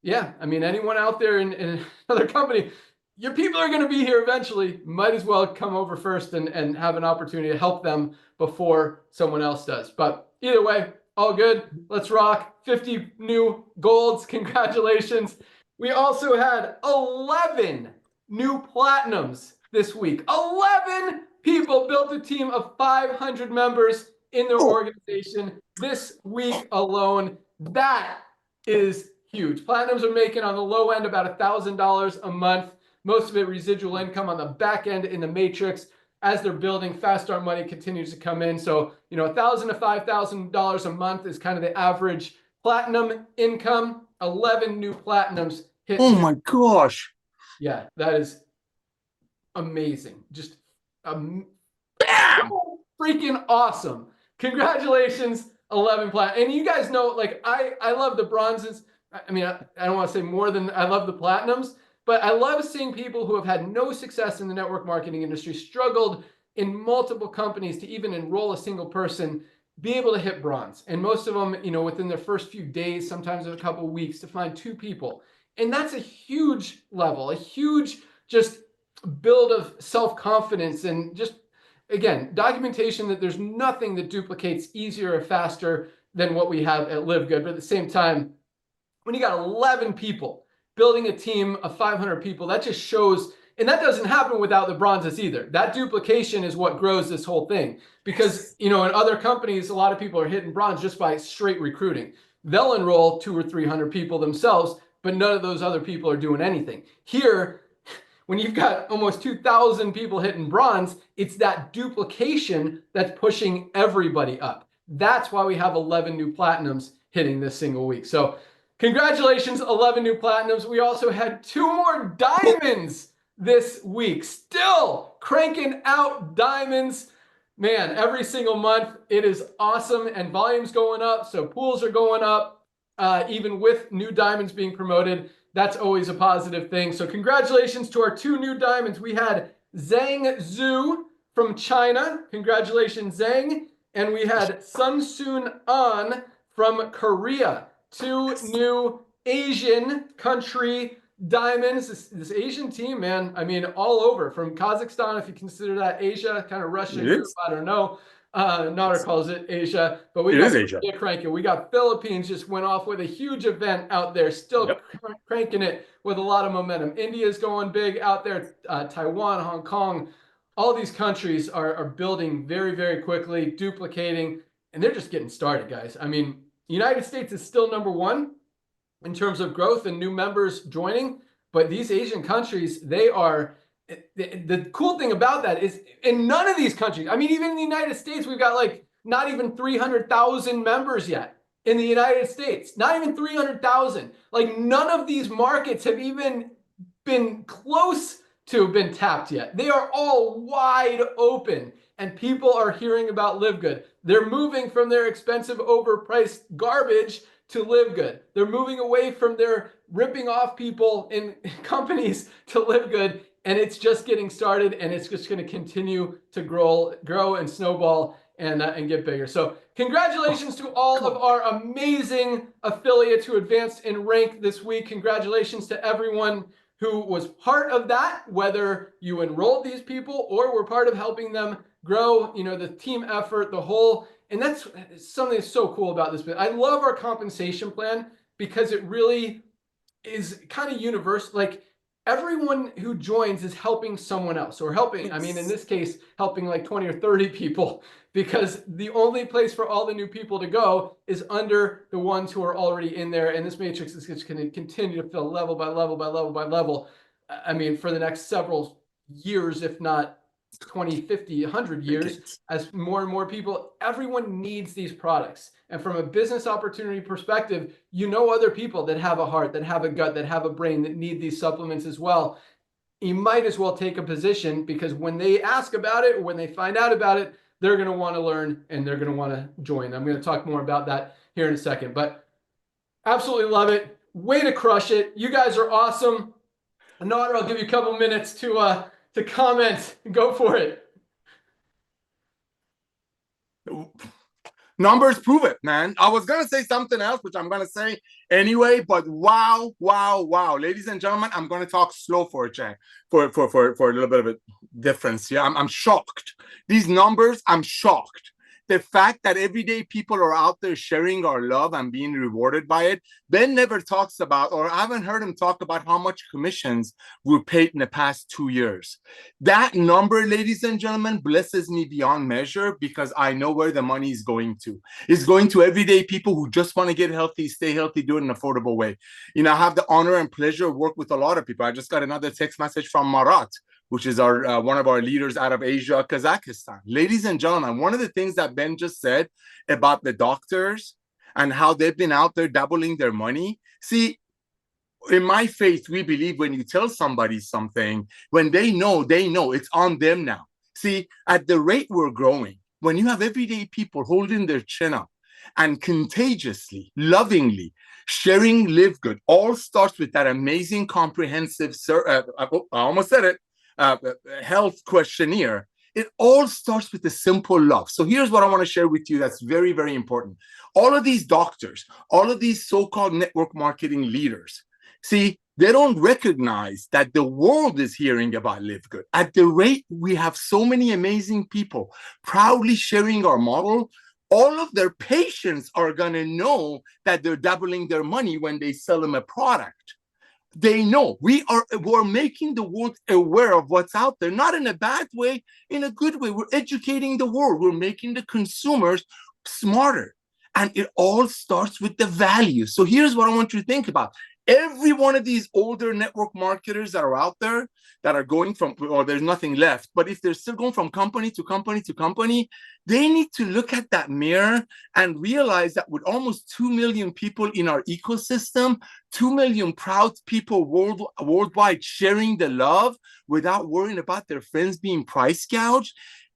yeah, I mean, anyone out there in another company, your people are going to be here eventually. Might as well come over first and have an opportunity to help them before someone else does. But either way, all good. Let's rock. 50 new golds. Congratulations. We also had 11 new platinums this week. 11 people built a team of 500 members in their organization this week alone. That is huge. Platinums are making on the low end about $1,000 a month. Most of it residual income on the back end in the matrix. As they're building, fast start money continues to come in. So, $1,000 to $5,000 a month is kind of the average platinum income. 11 new platinums hit. oh my gosh. Yeah, that is amazing. Just freaking awesome. Congratulations, 11 platinum. And you guys know, like, I love the bronzes. I mean, I don't want to say more than I love the platinums, but I love seeing people who have had no success in the network marketing industry, struggled in multiple companies to even enroll a single person, be able to hit bronze. And most of them, within their first few days, sometimes a couple of weeks, to find 2 people. And that's a huge level, a huge just build of self-confidence, and just, again, documentation that there's nothing that duplicates easier or faster than what we have at Live Good. But at the same time, when you got 11 people building a team of 500 people, that just shows, and that doesn't happen without the bronzes either. That duplication is what grows this whole thing. Because, in other companies, a lot of people are hitting bronze just by straight recruiting. They'll enroll 200 or 300 people themselves, but none of those other people are doing anything. Here, when you've got almost 2,000 people hitting bronze, it's that duplication that's pushing everybody up. That's why we have 11 new platinums hitting this single week. So congratulations, 11 new platinums. We also had 2 more diamonds this week. Still cranking out diamonds. Man, every single month, it is awesome, and volume's going up, so pools are going up, even with new diamonds being promoted. That's always a positive thing. So congratulations to our 2 new diamonds. We had Zhang Zhu from China. Congratulations, Zhang. And we had Sun Soon An from Korea. 2 new Asian country diamonds. This Asian team, man, I mean, all over, from Kazakhstan, if you consider that Asia, kind of Russia, Europe, I don't know. Nader calls it Asia, but we got Asia cranking. We got Philippines just went off with a huge event out there, still cranking it with a lot of momentum. India's going big out there. Taiwan, Hong Kong, all these countries are building very, very quickly, duplicating, and they're just getting started, guys. I mean, United States is still #1 in terms of growth and new members joining, but these Asian countries, they are, the cool thing about that is in none of these countries, I mean, even in the United States, we've got like not even 300,000 members yet in the United States, not even 300,000. Like none of these markets have even been close to have been tapped yet. They are all wide open, and people are hearing about Live Good. They're moving from their expensive, overpriced garbage to Live Good. They're moving away from their ripping off people in companies to Live Good, and it's just getting started, and it's just going to continue to grow and snowball and get bigger. So congratulations to all of our amazing affiliates who advanced in rank this week. Congratulations to everyone who was part of that, whether you enrolled these people or were part of helping them grow, you know, the team effort, the whole. And that's something that's so cool about this. But I love our compensation plan because it really is kind of universal. Like everyone who joins is helping someone else, or helping, I mean, in this case, helping like 20 or 30 people, because the only place for all the new people to go is under the ones who are already in there. And this matrix is just going to continue to fill level by level by level by level. I mean, for the next several years, if not 20, 50, 100 years, as more and more people, everyone needs these products. And from a business opportunity perspective, you know other people that have a heart, that have a gut, that have a brain, that need these supplements as well. You might as well take a position, because when they ask about it, or when they find out about it, they're going to want to learn and they're going to want to join. I'm going to talk more about that here in a second, but absolutely love it. Way to crush it. You guys are awesome. Nader, I'll give you a couple minutes to comment. Go for it. Numbers prove it, man. I was going to say something else, which I'm going to say anyway, but wow, wow, wow. Ladies and gentlemen, I'm going to talk slow for a change, for a little bit of a difference. Yeah, I'm shocked. These numbers, I'm shocked. The fact that everyday people are out there sharing our love and being rewarded by it. Ben never talks about, or I haven't heard him talk about, how much commissions were paid in the past 2 years. That number, ladies and gentlemen, blesses me beyond measure, because I know where the money is going to. It's going to everyday people who just want to get healthy, stay healthy, do it in an affordable way. You know, I have the honor and pleasure of work with a lot of people. I just got another text message from Marat, which is our one of our leaders out of Asia, Kazakhstan. Ladies and gentlemen, one of the things that Ben just said about the doctors and how they've been out there doubling their money. See, in my faith, we believe when you tell somebody something, when they know, it's on them now. See, at the rate we're growing, when you have everyday people holding their chin up and contagiously, lovingly sharing Live Good, all starts with that amazing comprehensive, I almost said it, health questionnaire. It all starts with a simple love. So here's what I want to share with you that's very, very important. All of these doctors, all of these so-called network marketing leaders, see, they don't recognize that the world is hearing about Live Good. At the rate we have so many amazing people proudly sharing our model, all of their patients are going to know that they're doubling their money when they sell them a product. They know we're making the world aware of what's out there, not in a bad way, in a good way. We're educating the world. We're making the consumers smarter. And it all starts with the value. So here's what I want you to think about. Every one of these older network marketers that are out there that are going from, or there's nothing left, but if they're still going from company to company to company, they need to look at that mirror and realize that with almost 2 million people in our ecosystem, 2 million proud people worldwide sharing the love without worrying about their friends being price gouged,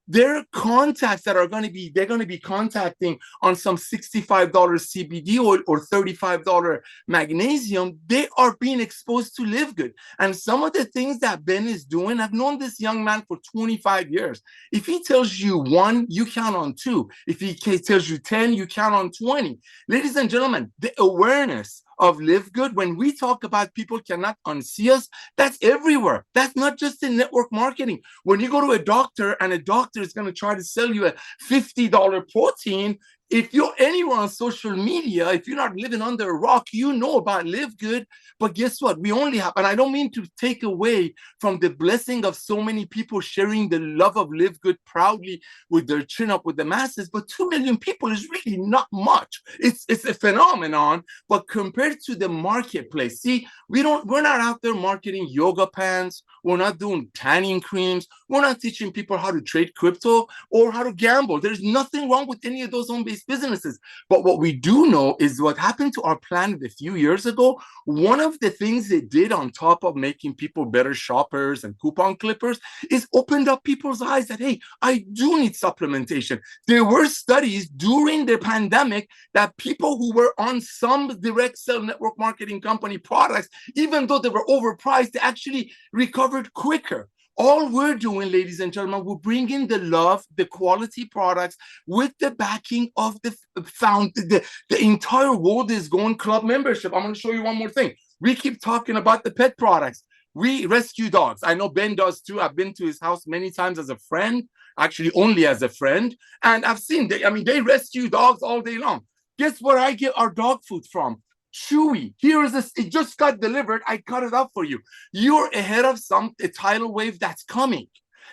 their contacts that are going to be, they're going to be contacting on some $65 CBD oil or $35 magnesium, they are being exposed to Live Good. And some of the things that Ben is doing, I've known this young man for 25 years. If he tells you one, you count on two. If he tells you 10, you count on 20. Ladies and gentlemen, the awareness of Live Good, when we talk about people cannot unsee us, that's everywhere. That's not just in network marketing. When you go to a doctor and a doctor is going to try to sell you a $50 protein, if you're anywhere on social media, if you're not living under a rock, you know about Live Good. But guess what? We only have, and I don't mean to take away from the blessing of so many people sharing the love of Live Good proudly with their chin up with the masses, but 2 million people is really not much. It's a phenomenon, but compared to the marketplace, see, we're not out there marketing yoga pants. We're not doing tanning creams. We're not teaching people how to trade crypto or how to gamble. There's nothing wrong with any of those home-based businesses. But what we do know is what happened to our planet a few years ago. One of the things they did on top of making people better shoppers and coupon clippers is opened up people's eyes that, hey, I do need supplementation. There were studies during the pandemic that people who were on some direct sell network marketing company products, even though they were overpriced, they actually recovered quicker. All we're doing, ladies and gentlemen, we're bringing the love, the quality products with the backing of the entire world is going club membership. I'm going to show you one more thing. We keep talking about the pet products. We rescue dogs. I know Ben does too. I've been to his house many times as a friend, actually only as a friend. And I've seen, they rescue dogs all day long. Guess where I get our dog food from? Chewy. Here is this. It just got delivered. I cut it up for you. You're ahead of a tidal wave that's coming.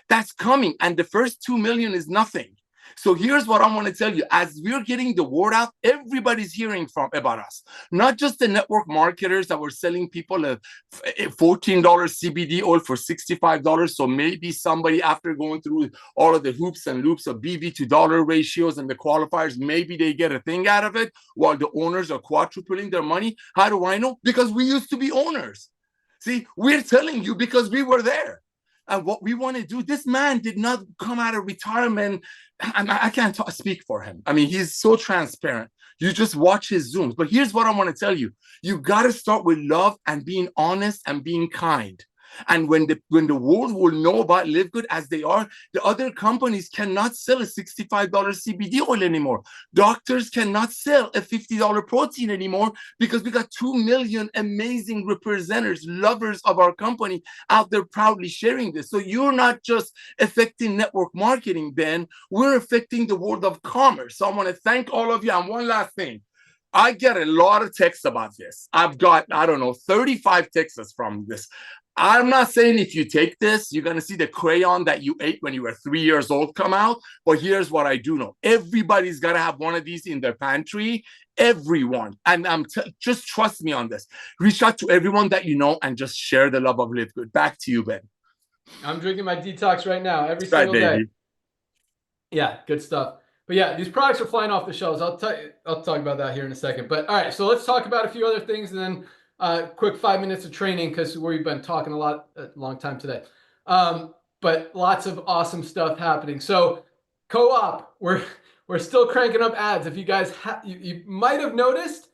That's coming. And the first 2 million is nothing. So here's what I want to tell you. As we're getting the word out, everybody's hearing about us. Not just the network marketers that were selling people a $14 CBD oil for $65. So maybe somebody, after going through all of the hoops and loops of BV to dollar ratios and the qualifiers, maybe they get a thing out of it while the owners are quadrupling their money. How do I know? Because we used to be owners. See, we're telling you because we were there. And what we want to do, this man did not come out of retirement. I can't speak for him. I mean, he's so transparent. You just watch his Zooms. But here's what I want to tell you. You got to start with love and being honest and being kind. And when the world will know about Live Good as they are, the other companies cannot sell a $65 CBD oil anymore. Doctors cannot sell a $50 protein anymore because we got 2 million amazing representatives, lovers of our company out there proudly sharing this. So you're not just affecting network marketing, Ben. We're affecting the world of commerce. So I want to thank all of you. And one last thing. I get a lot of texts about this. I've got, 35 texts from this. I'm not saying if you take this, you're going to see the crayon that you ate when you were 3 years old come out. But here's what I do know. Everybody's got to have one of these in their pantry. Everyone. And just trust me on this. Reach out to everyone that you know and just share the love of Live Good. Back to you, Ben. I'm drinking my detox right now every single day. Yeah, good stuff. But yeah, these products are flying off the shelves. I'll talk about that here in a second. But all right, so let's talk about a few other things and then quick 5 minutes of training because we've been talking a long time today. But lots of awesome stuff happening. So co-op, we're still cranking up ads. If you guys you might have noticed,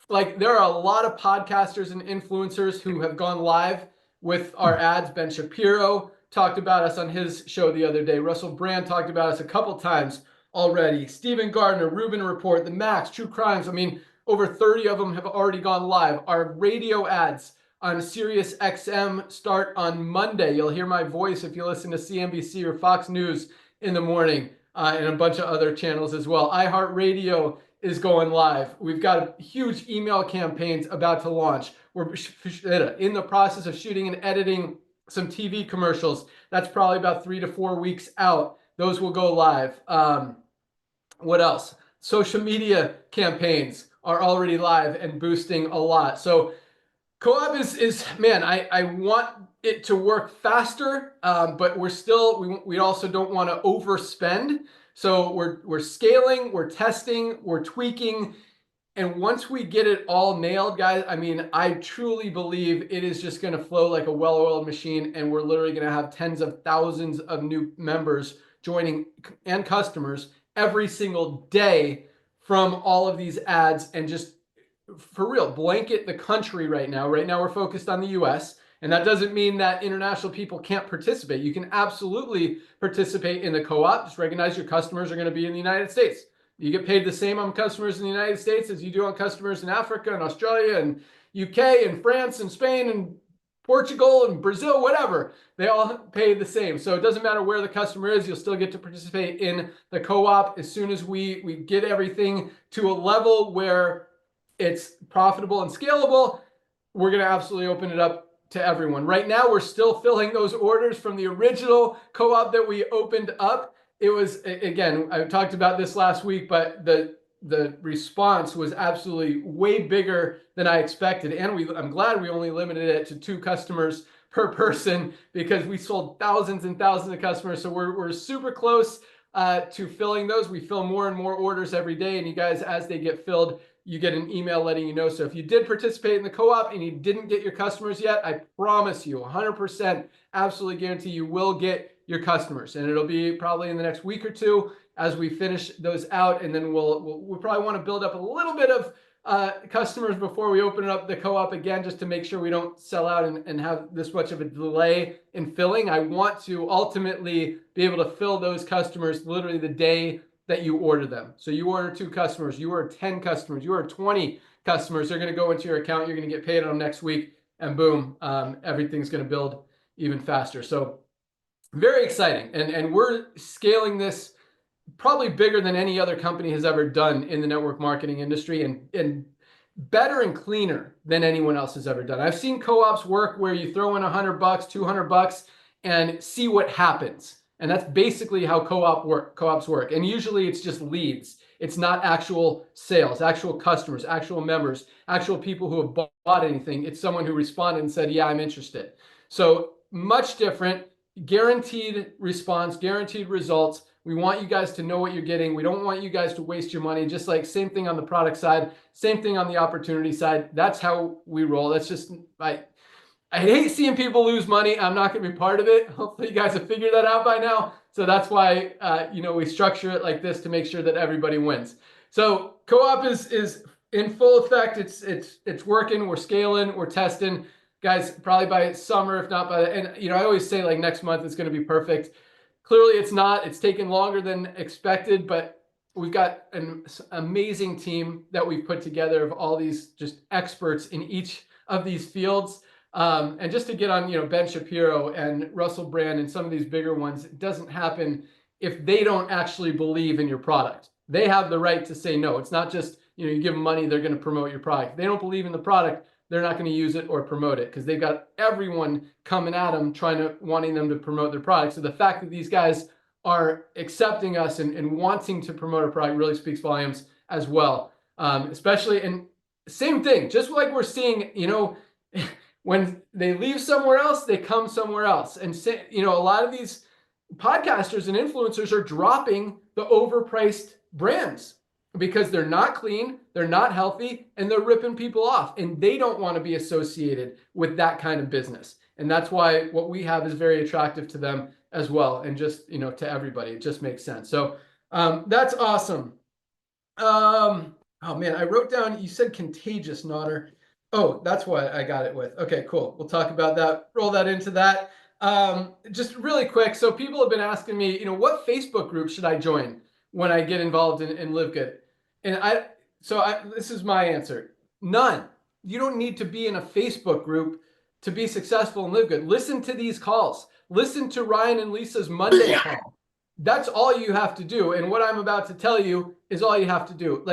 like there are a lot of podcasters and influencers who have gone live with our ads. Ben Shapiro talked about us on his show the other day. Russell Brand talked about us a couple times already. Stephen Gardner, Rubin Report, The Max, True Crimes. I mean, over 30 of them have already gone live. Our radio ads on Sirius XM start on Monday. You'll hear my voice if you listen to CNBC or Fox News in the morning, and a bunch of other channels as well. iHeartRadio is going live. We've got huge email campaigns about to launch. We're in the process of shooting and editing some TV commercials. That's probably about 3 to 4 weeks out. Those will go live. What else? Social media campaigns are already live and boosting a lot. So Co-op is man, I want it to work faster, but we also don't want to overspend. So we're scaling, we're testing, we're tweaking. And once we get it all nailed, guys, I mean, I truly believe it is just going to flow like a well-oiled machine, and we're literally going to have tens of thousands of new members joining and customers every single day from all of these ads, and just for real, blanket the country right now. Right now, we're focused on the US, and that doesn't mean that international people can't participate. You can absolutely participate in the co-op. Just recognize your customers are going to be in the United States. You get paid the same on customers in the United States as you do on customers in Africa and Australia and UK and France and Spain and Portugal and Brazil, whatever. They all pay the same. So it doesn't matter where the customer is, you'll still get to participate in the co-op. As soon as we get everything to a level where it's profitable and scalable, we're going to absolutely open it up to everyone. Right now, we're still filling those orders from the original co-op that we opened up. It was, again, I talked about this last week, but the response was absolutely way bigger than I expected. And I'm glad we only limited it to 2 customers per person, because we sold thousands and thousands of customers. So we're super close to filling those. We fill more and more orders every day. And you guys, as they get filled, you get an email letting you know. So if you did participate in the co-op and you didn't get your customers yet, I promise you 100% absolutely guarantee you will get your customers, and it'll be probably in the next week or 2 as we finish those out. And then we'll probably want to build up a little bit of customers before we open up the co-op again, just to make sure we don't sell out and have this much of a delay in filling. I want to ultimately be able to fill those customers literally the day that you order them. So you order 2 customers, you order 10 customers, you order 20 customers, they're going to go into your account, you're going to get paid on them next week, and boom, everything's going to build even faster. So very exciting. And we're scaling this probably bigger than any other company has ever done in the network marketing industry, and better and cleaner than anyone else has ever done. I've seen co-ops work where you throw in $100, $200 and see what happens. And that's basically how co-ops work. And usually it's just leads. It's not actual sales, actual customers, actual members, actual people who have bought anything. It's someone who responded and said, yeah, I'm interested. So much different, guaranteed response, guaranteed results. We want you guys to know what you're getting. We don't want you guys to waste your money. Just like same thing on the product side, same thing on the opportunity side. That's how we roll. That's just, I hate seeing people lose money. I'm not going to be part of it. Hopefully you guys have figured that out by now. So that's why, we structure it like this to make sure that everybody wins. So co-op is in full effect. It's working. We're scaling. We're testing. Guys, probably by summer, if not by the end. I always say like next month it's going to be perfect. Clearly it's not. It's taken longer than expected, but we've got an amazing team that we've put together of all these just experts in each of these fields. And just to get on, Ben Shapiro and Russell Brand and some of these bigger ones, it doesn't happen if they don't actually believe in your product. They have the right to say no. It's not just, you give them money, they're going to promote your product. If they don't believe in the product, they're not going to use it or promote it, because they've got everyone coming at them wanting them to promote their product. So the fact that these guys are accepting us and wanting to promote our product really speaks volumes as well. Especially, and same thing, just like we're seeing, when they leave somewhere else, they come somewhere else. And, a lot of these podcasters and influencers are dropping the overpriced brands because they're not clean, they're not healthy, and they're ripping people off. And they don't want to be associated with that kind of business. And that's why what we have is very attractive to them as well. And just, to everybody, it just makes sense. So that's awesome. Oh man, I wrote down, you said contagious, Nodder. Oh, that's what I got it with. Okay, cool. We'll talk about that, roll that into that. Just really quick. So people have been asking me, what Facebook group should I join when I get involved in Live Good? And this is my answer. None. You don't need to be in a Facebook group to be successful and Live Good. Listen to these calls. Listen to Ryan and Lisa's Monday call. That's all you have to do. And what I'm about to tell you is all you have to do.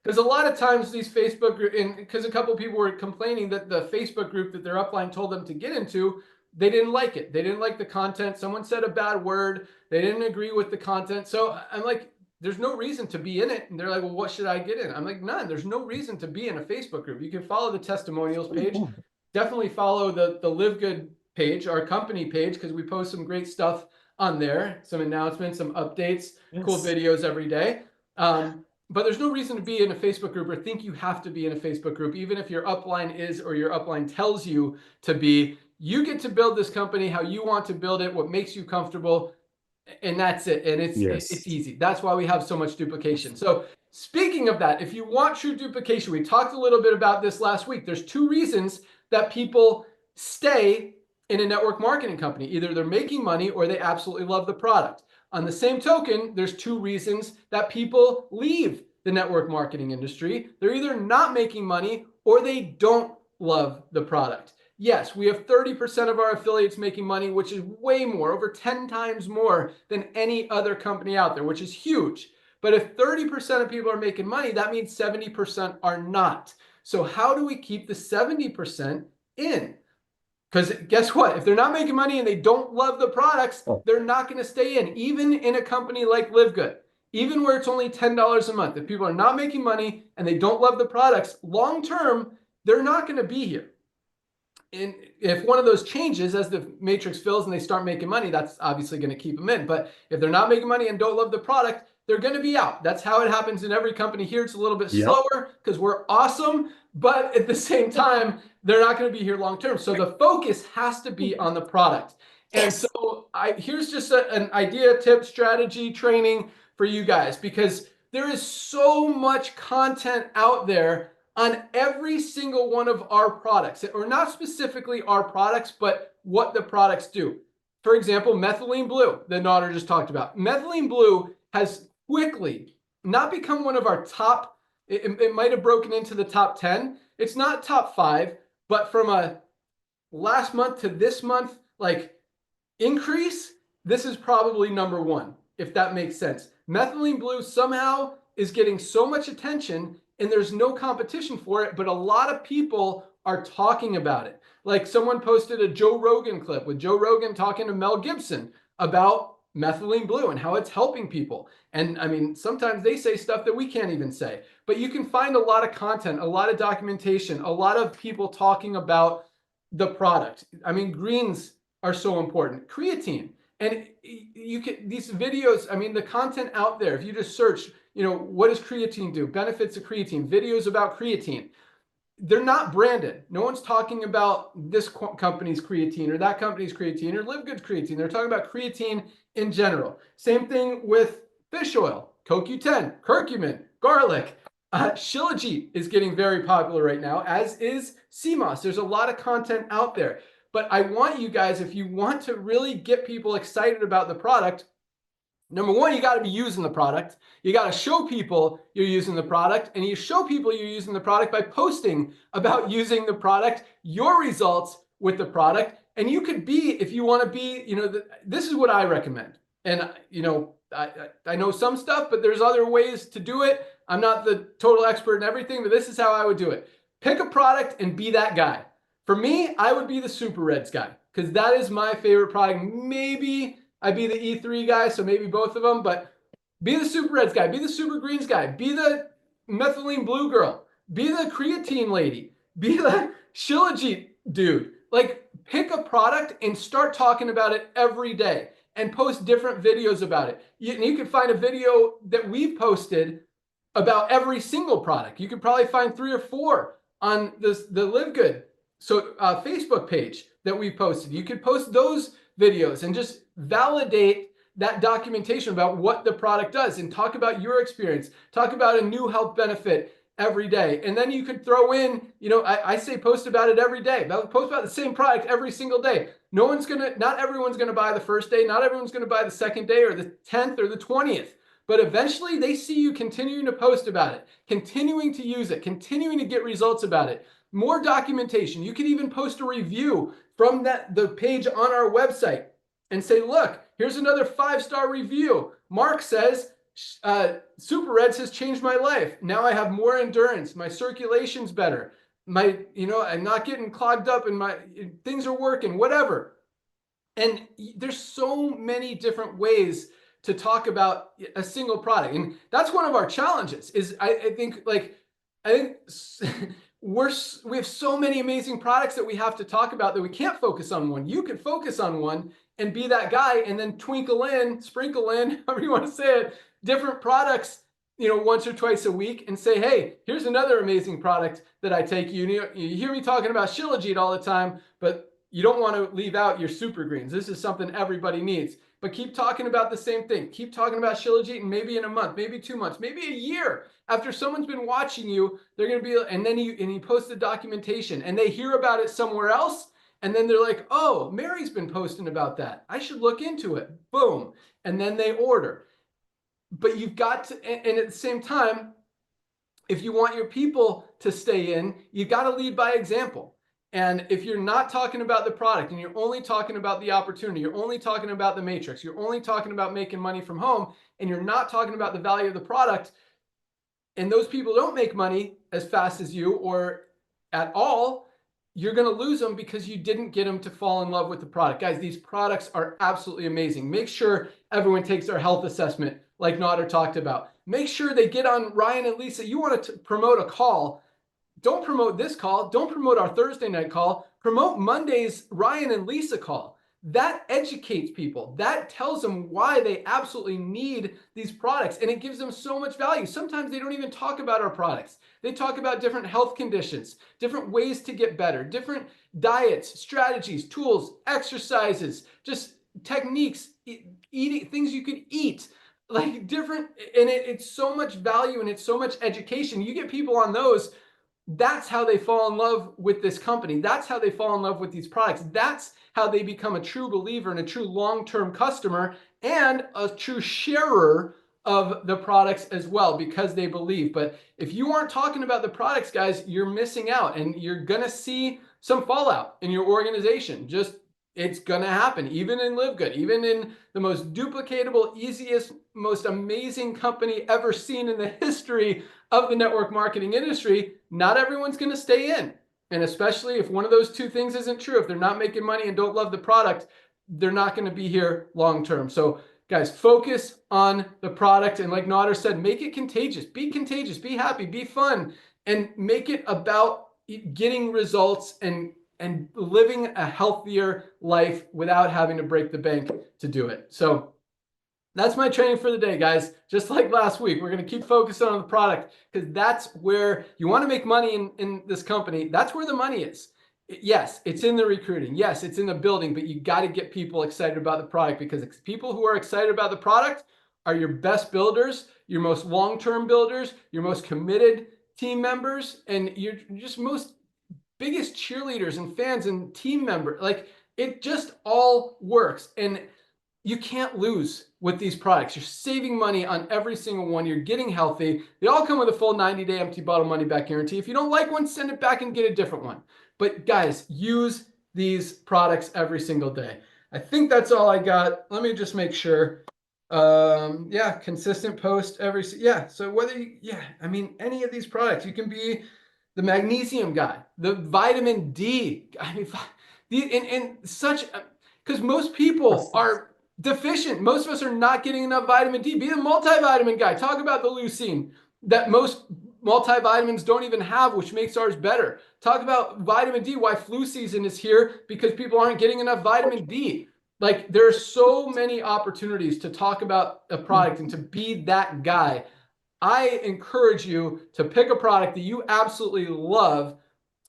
Because a lot of times these Facebook groups, because a couple of people were complaining that the Facebook group that their upline told them to get into, they didn't like it. They didn't like the content. Someone said a bad word. They didn't agree with the content. So I'm like, there's no reason to be in it. And they're like, well, what should I get in? I'm like, none. There's no reason to be in a Facebook group. You can follow the testimonials page. definitely follow the Live Good page, our company page, because we post some great stuff on there, some announcements, some updates, cool videos every day. But there's no reason to be in a Facebook group or think you have to be in a Facebook group, even if your upline is or your upline tells you to be. You get to build this company how you want to build it, what makes you comfortable, and that's it. And it's easy. That's why we have so much duplication. So speaking of that, if you want true duplication, we talked a little bit about this last week. There's 2 reasons that people stay in a network marketing company. Either they're making money or they absolutely love the product. On the same token, there's 2 reasons that people leave the network marketing industry. They're either not making money or they don't love the product. Yes, we have 30% of our affiliates making money, which is way more, over 10 times more than any other company out there, which is huge. But if 30% of people are making money, that means 70% are not. So how do we keep the 70% in? Because guess what? If they're not making money and they don't love the products, they're not going to stay in, even in a company like Live Good, even where it's only $10 a month. If people are not making money and they don't love the products, long term, they're not going to be here. And if one of those changes as the matrix fills and they start making money, that's obviously going to keep them in. But if they're not making money and don't love the product, they're going to be out. That's how it happens in every company here. It's a little bit slower because we're awesome, but at the same time, they're not going to be here long term. So the focus has to be on the product. And so here's just an idea, tip, strategy, training for you guys, because there is so much content out there on every single one of our products, or not specifically our products, but what the products do. For example, methylene blue, that Nader just talked about. Methylene blue has quickly not become one of our top, it might have broken into the top 10. It's not top 5, but from a last month to this month, like increase, this is probably number 1, if that makes sense. Methylene blue somehow is getting so much attention and there's no competition for it, but a lot of people are talking about it. Like someone posted a Joe Rogan clip with Joe Rogan talking to Mel Gibson about methylene blue and how it's helping people. And I mean, sometimes they say stuff that we can't even say, but you can find a lot of content, a lot of documentation, a lot of people talking about the product. I mean, greens are so important. Creatine. And you can, these videos, I mean, the content out there, if you just search, you know, what does creatine do? Benefits of creatine, videos about creatine. They're not branded. No one's talking about this company's creatine or that company's creatine or Live Good's creatine. They're talking about creatine in general. Same thing with fish oil, CoQ10, curcumin, garlic. Shilajit is getting very popular right now, as is sea moss. There's a lot of content out there. But I want you guys, if you want to really get people excited about the product, number 1, you got to be using the product. You got to show people you're using the product, and you show people you're using the product by posting about using the product, your results with the product. And you could be, if you want to be, you know, this is what I recommend. And, you know, I know some stuff, but there's other ways to do it. I'm not the total expert in everything, but this is how I would do it. Pick a product and be that guy. For me, I would be the Super Reds guy because that is my favorite product. Maybe I'd be the E3 guy, so maybe both of them, but be the Super Reds guy, be the Super Greens guy, be the methylene blue girl, be the creatine lady, be the Shilajit dude. Like, pick a product and start talking about it every day and post different videos about it. You can find a video that we've posted about every single product. You could probably find 3 or 4 on the Live Good Facebook page that we posted. You could post those videos and just validate that documentation about what the product does and talk about your experience, talk about a new health benefit every day. And then you could throw in, you know, I say post about it every day. Post about the same product every single day. Not everyone's going to buy the first day. Not everyone's going to buy the second day or the 10th or the 20th. But eventually they see you continuing to post about it, continuing to use it, continuing to get results about it. More documentation. You could even post a review from the page on our website and say, look, here's another 5-star review. Mark says, Super Reds has changed my life. Now I have more endurance. My circulation's better. I'm not getting clogged up and things are working, whatever. And there's so many different ways to talk about a single product. And that's one of our challenges is I think we have so many amazing products that we have to talk about that we can't focus on one. You can focus on one and be that guy, and then sprinkle in, however you want to say it, different products, once or twice a week, and say, hey, here's another amazing product that I take. You hear me talking about Shilajit all the time, but you don't want to leave out your super greens. This is something everybody needs. But keep talking about the same thing. Keep talking about Shilajit, and maybe in a month, maybe 2 months, maybe a year, after someone's been watching you, they're going to be, and then you post the documentation, and they hear about it somewhere else, and then they're like, oh, Mary's been posting about that. I should look into it. Boom. And then they order. But you've got to, and at the same time, if you want your people to stay in, you've got to lead by example. And if you're not talking about the product and you're only talking about the opportunity, you're only talking about the matrix, you're only talking about making money from home, and you're not talking about the value of the product, and those people don't make money as fast as you or at all, you're going to lose them because you didn't get them to fall in love with the product. Guys, these products are absolutely amazing. Make sure everyone takes their health assessment like Nader talked about. Make sure they get on Ryan and Lisa. You want to promote a call. Don't promote this call. Don't promote our Thursday night call. Promote Monday's Ryan and Lisa call. That educates people. That tells them why they absolutely need these products, and it gives them so much value. Sometimes they don't even talk about our products. They talk about different health conditions, different ways to get better, different diets, strategies, tools, exercises, just techniques, eating things you could eat, like different, and it's so much value and it's so much education. You get people on those. That's how they fall in love with this company. That's how they fall in love with these products. That's how they become a true believer and a true long-term customer and a true sharer of the products as well, because they believe. But if you aren't talking about the products, guys, you're missing out, and you're going to see some fallout in your organization. It's going to happen, even in Live Good, even in the most duplicatable, easiest, most amazing company ever seen in the history of the network marketing industry. Not everyone's going to stay in. And especially if one of those two things isn't true, if they're not making money and don't love the product, they're not going to be here long term. So guys, focus on the product. And like Nader said, make it contagious, be happy, be fun, and make it about getting results and living a healthier life without having to break the bank to do it. So that's my training for the day, guys. Just like last week, we're going to keep focusing on the product, because that's where you want to make money in this company. That's where the money is. Yes, it's in the recruiting. Yes, it's in the building, but you got to get people excited about the product, because people who are excited about the product are your best builders, your most long-term builders, your most committed team members, and you're just biggest cheerleaders and fans and team members. Like, it just all works. And you can't lose with these products. You're saving money on every single one. You're getting healthy. They all come with a full 90-day empty bottle money back guarantee. If you don't like one, send it back and get a different one. But guys, use these products every single day. I think that's all I got. Let me just make sure. Yeah, consistent post so whether any of these products, you can be the magnesium guy, the vitamin D. I mean, because most people are deficient. Most of us are not getting enough vitamin D. Be the multivitamin guy. Talk about the leucine that most multivitamins don't even have, which makes ours better. Talk about vitamin D, why flu season is here, because people aren't getting enough vitamin D. Like, there are so many opportunities to talk about a product and to be that guy. I encourage you to pick a product that you absolutely love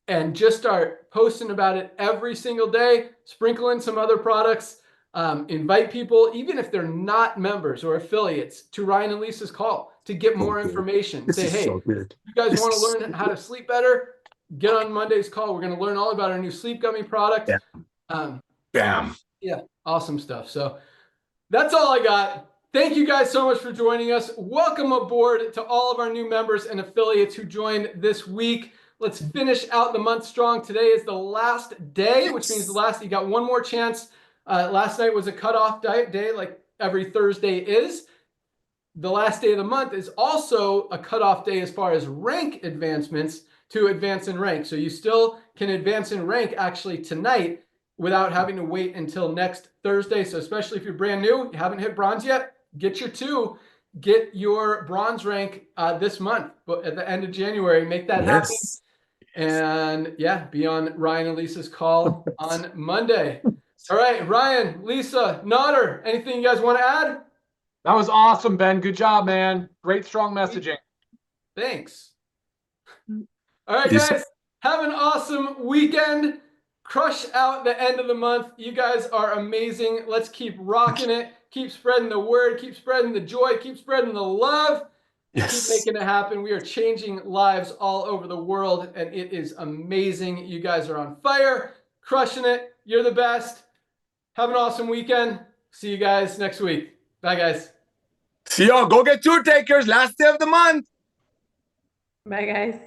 and just start posting about it every single day. Sprinkle in some other products. Invite people, even if they're not members or affiliates, to Ryan and Lisa's call to get more information. Say, hey, you guys want to learn how to sleep better? Get on Monday's call. We're going to learn all about our new sleep gummy product. Bam. Yeah, awesome stuff. So that's all I got. Thank you guys so much for joining us. Welcome aboard to all of our new members and affiliates who joined this week. Let's finish out the month strong. Today is the last day, which means you got one more chance. Last night was a cutoff day, like every Thursday is. The last day of the month is also a cutoff day as far as rank advancements to advance in rank. So you still can advance in rank actually tonight without having to wait until next Thursday. So especially if you're brand new, you haven't hit bronze yet, get your bronze rank this month, but at the end of January, make that happen. And yeah, be on Ryan and Lisa's call on Monday. All right, Ryan, Lisa, Nodder, anything you guys want to add? That was awesome, Ben. Good job, man. Great, strong messaging. Thanks. All right, guys, have an awesome weekend. Crush out the end of the month. You guys are amazing. Let's keep rocking it. Keep spreading the word. Keep spreading the joy. Keep spreading the love. Yes. Keep making it happen. We are changing lives all over the world, and it is amazing. You guys are on fire, crushing it. You're the best. Have an awesome weekend. See you guys next week. Bye, guys. See y'all. Go get tour takers. Last day of the month. Bye, guys.